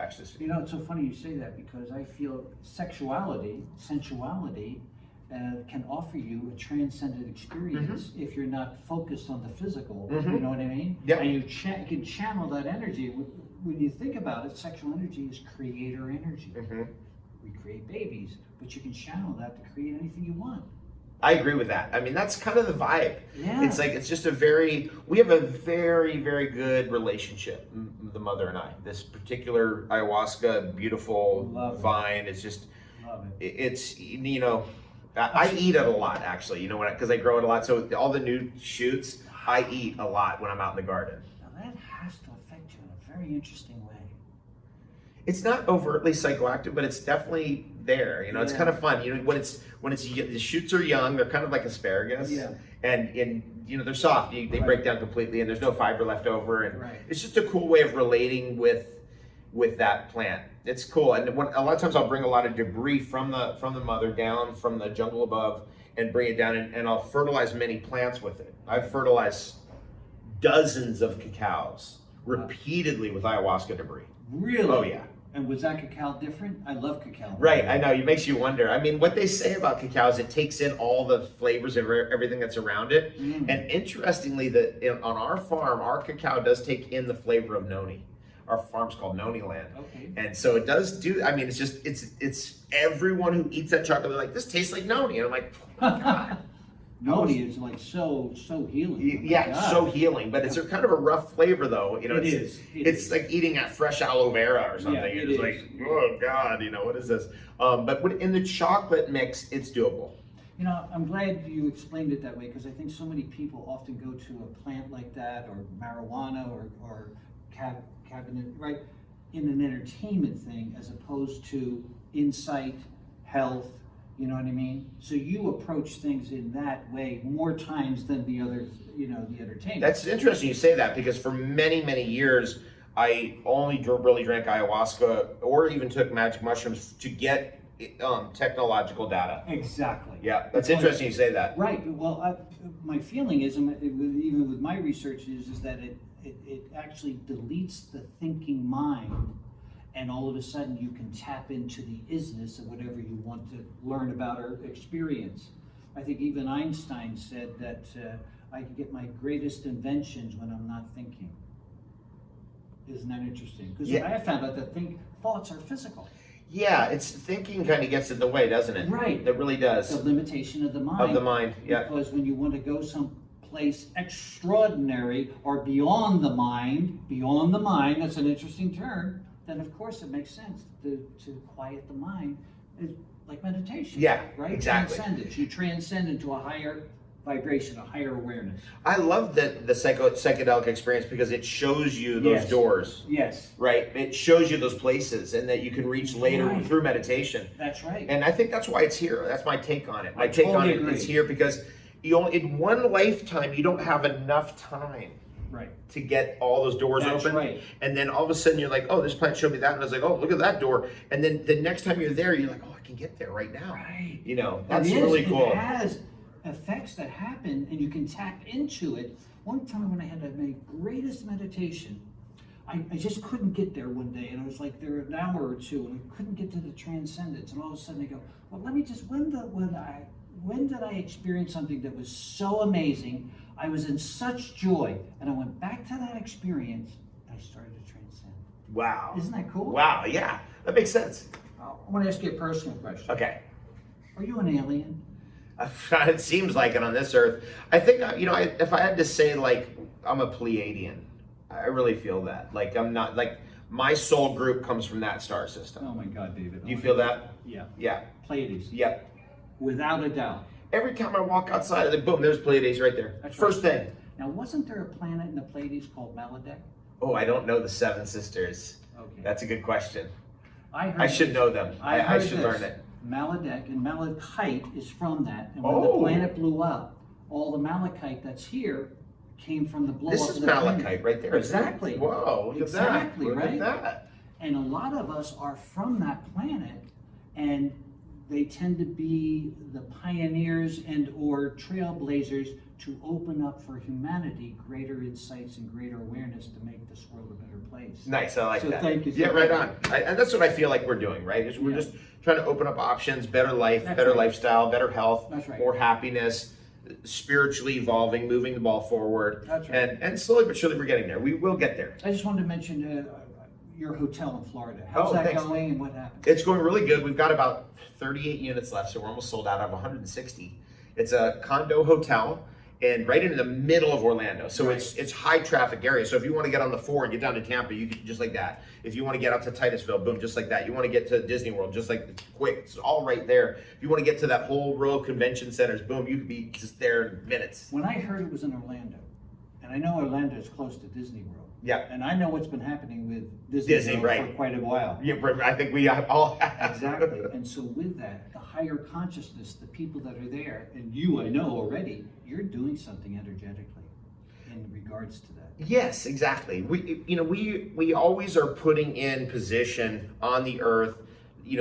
It's so funny you say that because I feel sensuality can offer you a transcendent experience if you're not focused on the physical. You know what I mean? Yeah. And you can channel that energy. When you think about it, sexual energy is creator energy. We create babies, but you can channel that to create anything you want. I agree with that. I mean, that's kind of the vibe. Yeah. It's like, we have a very, very good relationship, the mother and I. This particular ayahuasca, beautiful vine, it's just, it's, I eat it a lot, actually, because I grow it a lot. So all the new shoots, I eat a lot when I'm out in the garden. Now that has to affect you in a very interesting way. It's not overtly psychoactive, but it's definitely there. It's kind of fun. When the shoots are young, they're kind of like asparagus. Yeah. And they're soft. They break down completely, and there's no fiber left over. And it's just a cool way of relating with that plant. it's cool. And a lot of times I'll bring a lot of debris from the mother down from the jungle above and bring it down, and I'll fertilize many plants with it. I've fertilized dozens of cacaos repeatedly with ayahuasca debris. Really? Oh yeah. And was that cacao different? I love cacao. Right, I know, it makes you wonder. I mean, what they say about cacao is it takes in all the flavors of everything that's around it. And interestingly, on our farm, our cacao does take in the flavor of noni. Our farm's called Noni Land. Okay. And so it does do, I mean, it's everyone who eats that chocolate, they're like, this tastes like noni. And I'm like, oh God. Noni is like so healing. Yeah, it's so healing, but it's a kind of a rough flavor though. You know, it's like eating a fresh aloe vera or something. Yeah, it's like, oh God, what is this? But in the chocolate mix, it's doable. I'm glad you explained it that way, because I think so many people often go to a plant like that, or marijuana, or cabinet, right, in an entertainment thing, as opposed to insight, health. You know what I mean? So you approach things in that way more times than the other, the entertainment. That's interesting you say that, because for many, many years, I only really drank ayahuasca or even took magic mushrooms to get technological data. Exactly. Yeah, that's interesting you say that. Right. Well, my feeling is, even with my research, is that it actually deletes the thinking mind, and all of a sudden you can tap into the isness of whatever you want to learn about or experience. I think even Einstein said that I can get my greatest inventions when I'm not thinking. Isn't that interesting? Because I found out that thoughts are physical. Yeah, it's thinking kind of gets in the way, doesn't it? Right. It really does. The limitation of the mind. Of the mind, yeah. Because when you want to go someplace extraordinary or beyond the mind, that's an interesting term, then of course it makes sense to quiet the mind. It's like meditation. Yeah, right? exactly. Transcendence. You transcend into a higher vibration, a higher awareness. I love the psychedelic experience because it shows you those doors. Yes. Right? It shows you those places, and that you can reach later through meditation. That's right. And I think that's why it's here. That's my take on it. My take on it agree. Is here because in one lifetime, you don't have enough time. Right. To get all those doors open. Right. And then all of a sudden you're like, oh, this plant showed me that. And I was like, oh, look at that door. And then the next time you're there, you're like, oh, I can get there right now. Right. That's really cool. It has effects that happen, and you can tap into it. One time when I had my greatest meditation, I just couldn't get there one day, and I was like there an hour or two, and I couldn't get to the transcendence. And all of a sudden I go, well, let me just, when did I experience something that was so amazing? I was in such joy, and I went back to that experience, and I started to transcend. Wow. Isn't that cool? Wow, yeah. That makes sense. I want to ask you a personal question. Okay. Are you an alien? It seems like it on this earth. I think, if I had to say, like, I'm a Pleiadian, I really feel that. Like, I'm not, like, my soul group comes from that star system. Oh my God, David. Do you feel that? Yeah. Yeah. Pleiades. Yep. Without a doubt. Every time I walk outside, boom, there's Pleiades right there. That's First right. thing. Now, wasn't there a planet in the Pleiades called Maladek? Oh, I don't know the Seven Sisters. Okay. That's a good question. I should know them. I should learn it. Malekite, and malachite is from that. And when the planet blew up, all the malachite that's here came from the blow up. This is malachite right there. Exactly. Whoa, look at that. Exactly, Look right? at that. And a lot of us are from that planet, and they tend to be the pioneers and or trailblazers to open up for humanity greater insights and greater awareness to make this world a better place. Nice, I like that. Thank you. Yeah, right on. And that's what I feel like we're doing, right? Is we're just trying to open up options, better life, better lifestyle, better health, more happiness, spiritually evolving, moving the ball forward. That's right. And slowly but surely we're getting there. We will get there. I just wanted to mention your hotel in Florida. How's that going, and what happened? It's going really good. We've got about 38 units left, so we're almost sold out of 160. It's a condo hotel, and right in the middle of Orlando. So it's high traffic area. So if you want to get on the 4 and get down to Tampa, you can just like that. If you want to get out to Titusville, boom, just like that. You want to get to Disney World, just like quick. It's all right there. If you want to get to that whole row of convention centers, boom, you could be just there in minutes. When I heard it was in Orlando, and I know Orlando is close to Disney World. Yeah. And I know what's been happening with Disney World for quite a while. Yeah, I think we all have. Exactly. And so with that, the higher consciousness, the people that are there, and you, I know already, you're doing something energetically. in regards to that. Yes, exactly. We always are putting in position on the earth,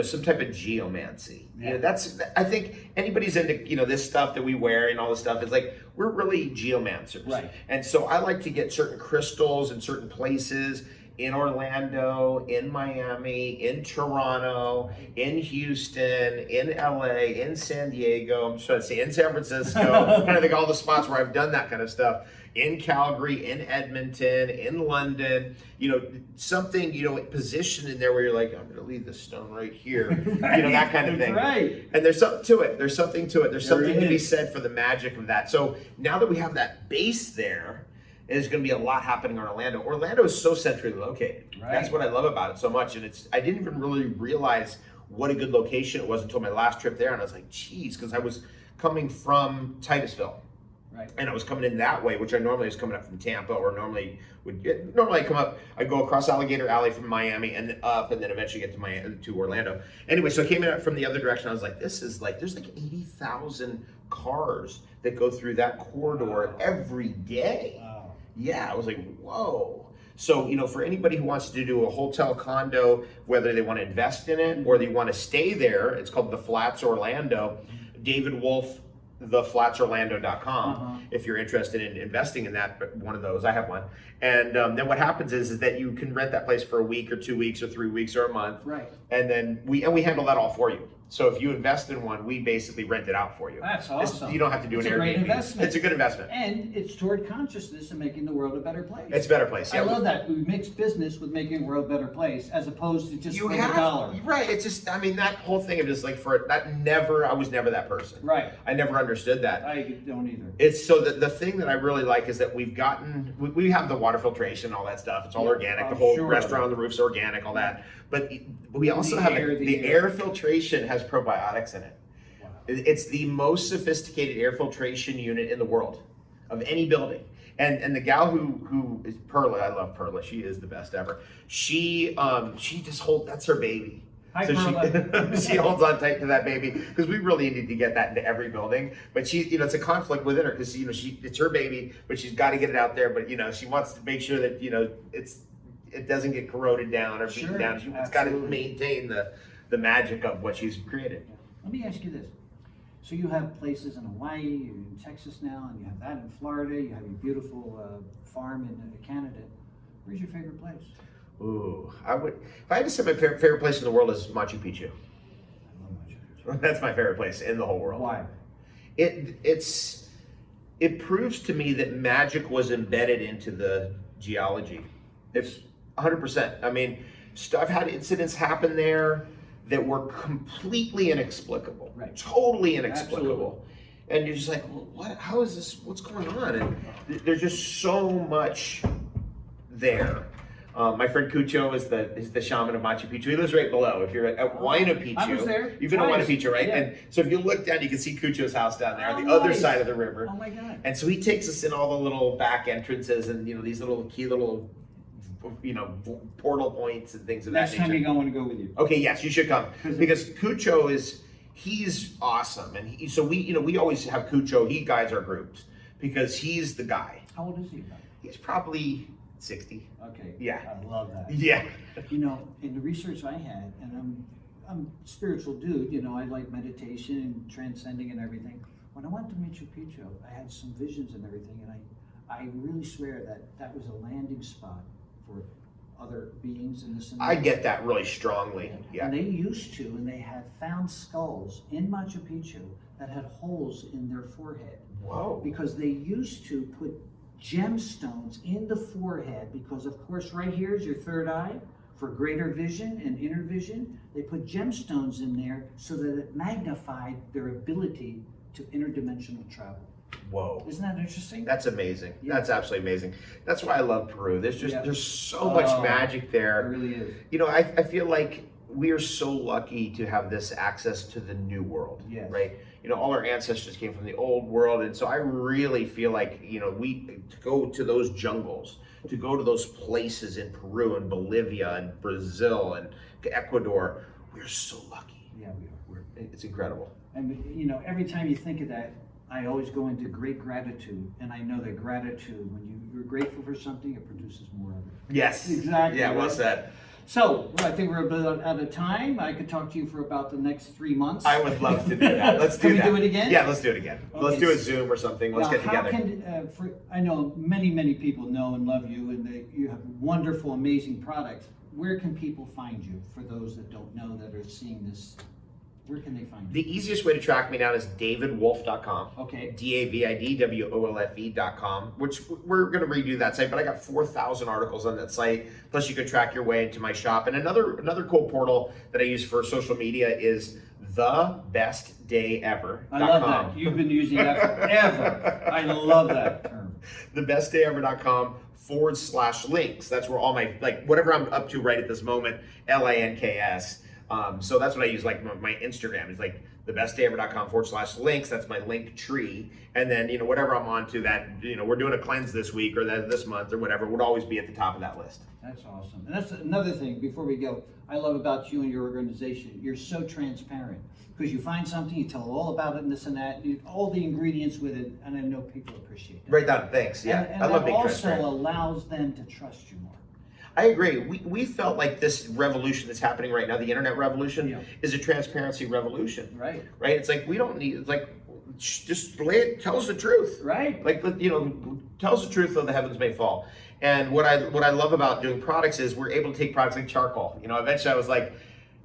some type of geomancy. Yeah. I think anybody's into, this stuff that we wear and all this stuff is like, we're really geomancers. Right. And so I like to get certain crystals in certain places in Orlando, in Miami, in Toronto, in Houston, in LA, in San Diego, I'm just trying to say in San Francisco, kind of think all the spots where I've done that kind of stuff. In Calgary, in Edmonton, in London, something, positioned in there where you're like, I'm going to leave this stone right here, Right. That kind of thing. Right. And there's something to it. There's something to it. There's There something to be is. said for the magic of that. So now that we have that base there, there's going to be a lot happening in Orlando. Orlando is so centrally located. Right. That's what I love about it so much. And I didn't even really realize what a good location it was until my last trip there. And I was like, geez, because I was coming from Titusville. Right. And I was coming in that way, which I normally was coming up from Tampa, or normally I come up, I'd go across Alligator Alley from Miami and then up, and then eventually get to Orlando. Anyway, so I came in from the other direction. I was like, there's like 80,000 cars that go through that corridor every day. Wow. Yeah, I was like, whoa. So, for anybody who wants to do a hotel condo, whether they want to invest in it or they want to stay there, it's called the Flats Orlando. David Wolfe, theflatsorlando.com, if you're interested in investing in that, one of those. I have one. And then what happens is that you can rent that place for a week or 2 weeks or 3 weeks or a month. Right. And then we handle that all for you. So if you invest in one, we basically rent it out for you. That's awesome. You don't have to do It's an a great Airbnb. investment. It's a good investment. And it's toward consciousness and making the world a better place. It's a better place. Yeah. I love that. We mix business with making the world a better place as opposed to just for the dollar. Right. It's just, that whole thing of just like I was never that person. Right. I never understood that. I don't either. It's so the thing that I really like is that we have the water filtration, all that stuff. It's all organic. The whole restaurant on the roof's organic, all that. But we also have the air filtration has probiotics in it. Wow. It's the most sophisticated air filtration unit in the world of any building. And the gal who is Perla, I love Perla. She is the best ever. She just that's her baby. Hi, So Perla. she holds on tight to that baby because we really need to get that into every building. But it's a conflict within her because it's her baby, but she's got to get it out there. But she wants to make sure that it doesn't get corroded down or beaten down. It's got to maintain the magic of what she's created. Let me ask you this. So you have places in Hawaii, you're in Texas now, and you have that in Florida, you have your beautiful farm in Canada. Where's your favorite place? Ooh, if I had to say my favorite place in the world is Machu Picchu. I love Machu Picchu. That's my favorite place in the whole world. Why? It proves to me that magic was embedded into the geology. It's 100%. I've had incidents happen there that were completely inexplicable, Right. Totally inexplicable. Absolutely. And you're just like, well, what? How is this? What's going on? And there's just so much there. My friend Cucho is the shaman of Machu Picchu. He lives right below. If you're at Huayna Picchu, I was there you've been to Huayna twice. Picchu, right? Yeah. And so if you look down, you can see Cucho's house down there on the Oh, other nice. side of the river. Oh my God. And so he takes us in all the little back entrances and these little key little portal points and things of Next that time nature. you go, I want to go with you. Okay, yes, you should come because Cucho he's awesome, and we always have Cucho. He guides our groups because he's the guy. How old is he? He's probably 60. Okay. Yeah. I love that. Yeah. In the research I had, and I'm a spiritual dude, I like meditation and transcending and everything. When I went to Machu Picchu, I had some visions and everything, and I really swear that was a landing spot for other beings in this. I get that really strongly. Yeah. And they used to, and they had found skulls in Machu Picchu that had holes in their forehead. Whoa. Because they used to put gemstones in the forehead because, of course, right here is your third eye for greater vision and inner vision. They put gemstones in there so that it magnified their ability to interdimensional travel. Whoa. Isn't that interesting? That's amazing. Yeah. That's absolutely amazing. That's why I love Peru. There's just Yeah. there's so much magic It there. really is. I feel like we are so lucky to have this access to the new world. Yes. Right? All our ancestors came from the old world, and so I really feel like we to go to those jungles, to go to those places in Peru and Bolivia and Brazil and Ecuador. We're so lucky. Yeah, we are. It's incredible. And every time you think of that, I always go into great gratitude, and I know that gratitude, when you're grateful for something, it produces more of it. Yes. Exactly. Yeah, well right? said. So, I think we're about out of time. I could talk to you for about the next 3 months. I would love to do that. Let's do Can we that. do it again? Yeah, let's do it again. Okay. Let's do a Zoom or something. Let's Now, get together. How can, I know many people know and love you, and you have wonderful, amazing products. Where can people find you, for those that don't know, that are seeing this? Where can they find you? The easiest way to track me down is davidwolfe.com. Okay. DAVIDWOLFE.com, which we're going to redo that site, but I got 4,000 articles on that site. Plus, you can track your way into my shop. And another cool portal that I use for social media is thebestdayever.com. I love that. You've been using that forever. I love that term. Thebestdayever.com/links. That's where all my, like, whatever I'm up to right at this moment, LANKS. So that's what I use, like my Instagram is like thebestdayever.com/links. That's my link tree. And then, whatever I'm on to that, we're doing a cleanse this week or this month or whatever, would always be at the top of that list. That's awesome. And that's another thing before we go, I love about you and your organization. You're so transparent, because you find something, you tell all about it and this and that, all the ingredients with it, and I know people appreciate that. Right, done. Thanks. Yeah, And I love being that transparent. also allows them to trust you more. I agree. We felt like this revolution that's happening right now, the internet revolution, Yeah. is a transparency revolution. Right. Right? It's like we don't need. It's like just tell us the truth. Right. Like tell us the truth, though the heavens may fall. And what I love about doing products is we're able to take products like charcoal. Eventually I was like,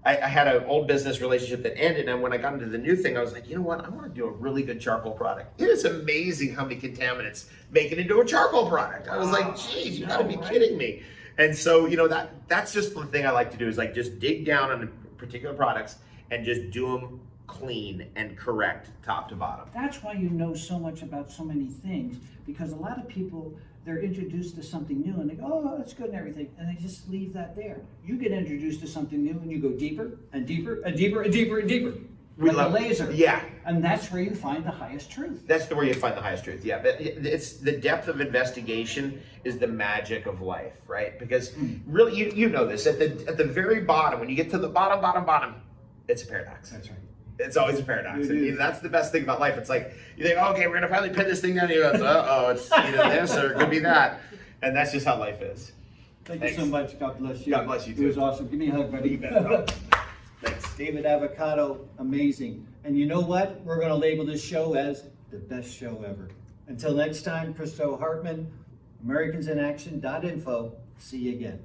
I had an old business relationship that ended, and when I got into the new thing, I was like, you know what? I want to do a really good charcoal product. It is amazing how many contaminants make it into a charcoal product. I was like, geez, you got to be kidding me. And so, that's just the thing I like to do, is like just dig down on particular products and just do them clean and correct top to bottom. That's why you know so much about so many things, because a lot of people, they're introduced to something new and they go, oh, that's good and everything, and they just leave that there. You get introduced to something new and you go deeper and deeper and deeper and deeper and deeper. We like love a laser. Yeah. And that's where you find the highest truth. That's where you find the highest truth. Yeah, but it's the depth of investigation is the magic of life, right? Because really, you know this, at the very bottom, when you get to the bottom, it's a paradox. That's right. It's always a paradox. It is. That's the best thing about life. It's like you think, okay, we're gonna finally pin this thing down. You go, it's either this or it could be that, and that's just how life is. Thank Thanks. you so much. God bless you. God bless you too. It was awesome. Give me a hug, buddy. You bet. Thanks. David Avocado, amazing. And you know what? We're going to label this show as the best show ever. Until next time, Christo Hartman, AmericansInAction.info. See you again.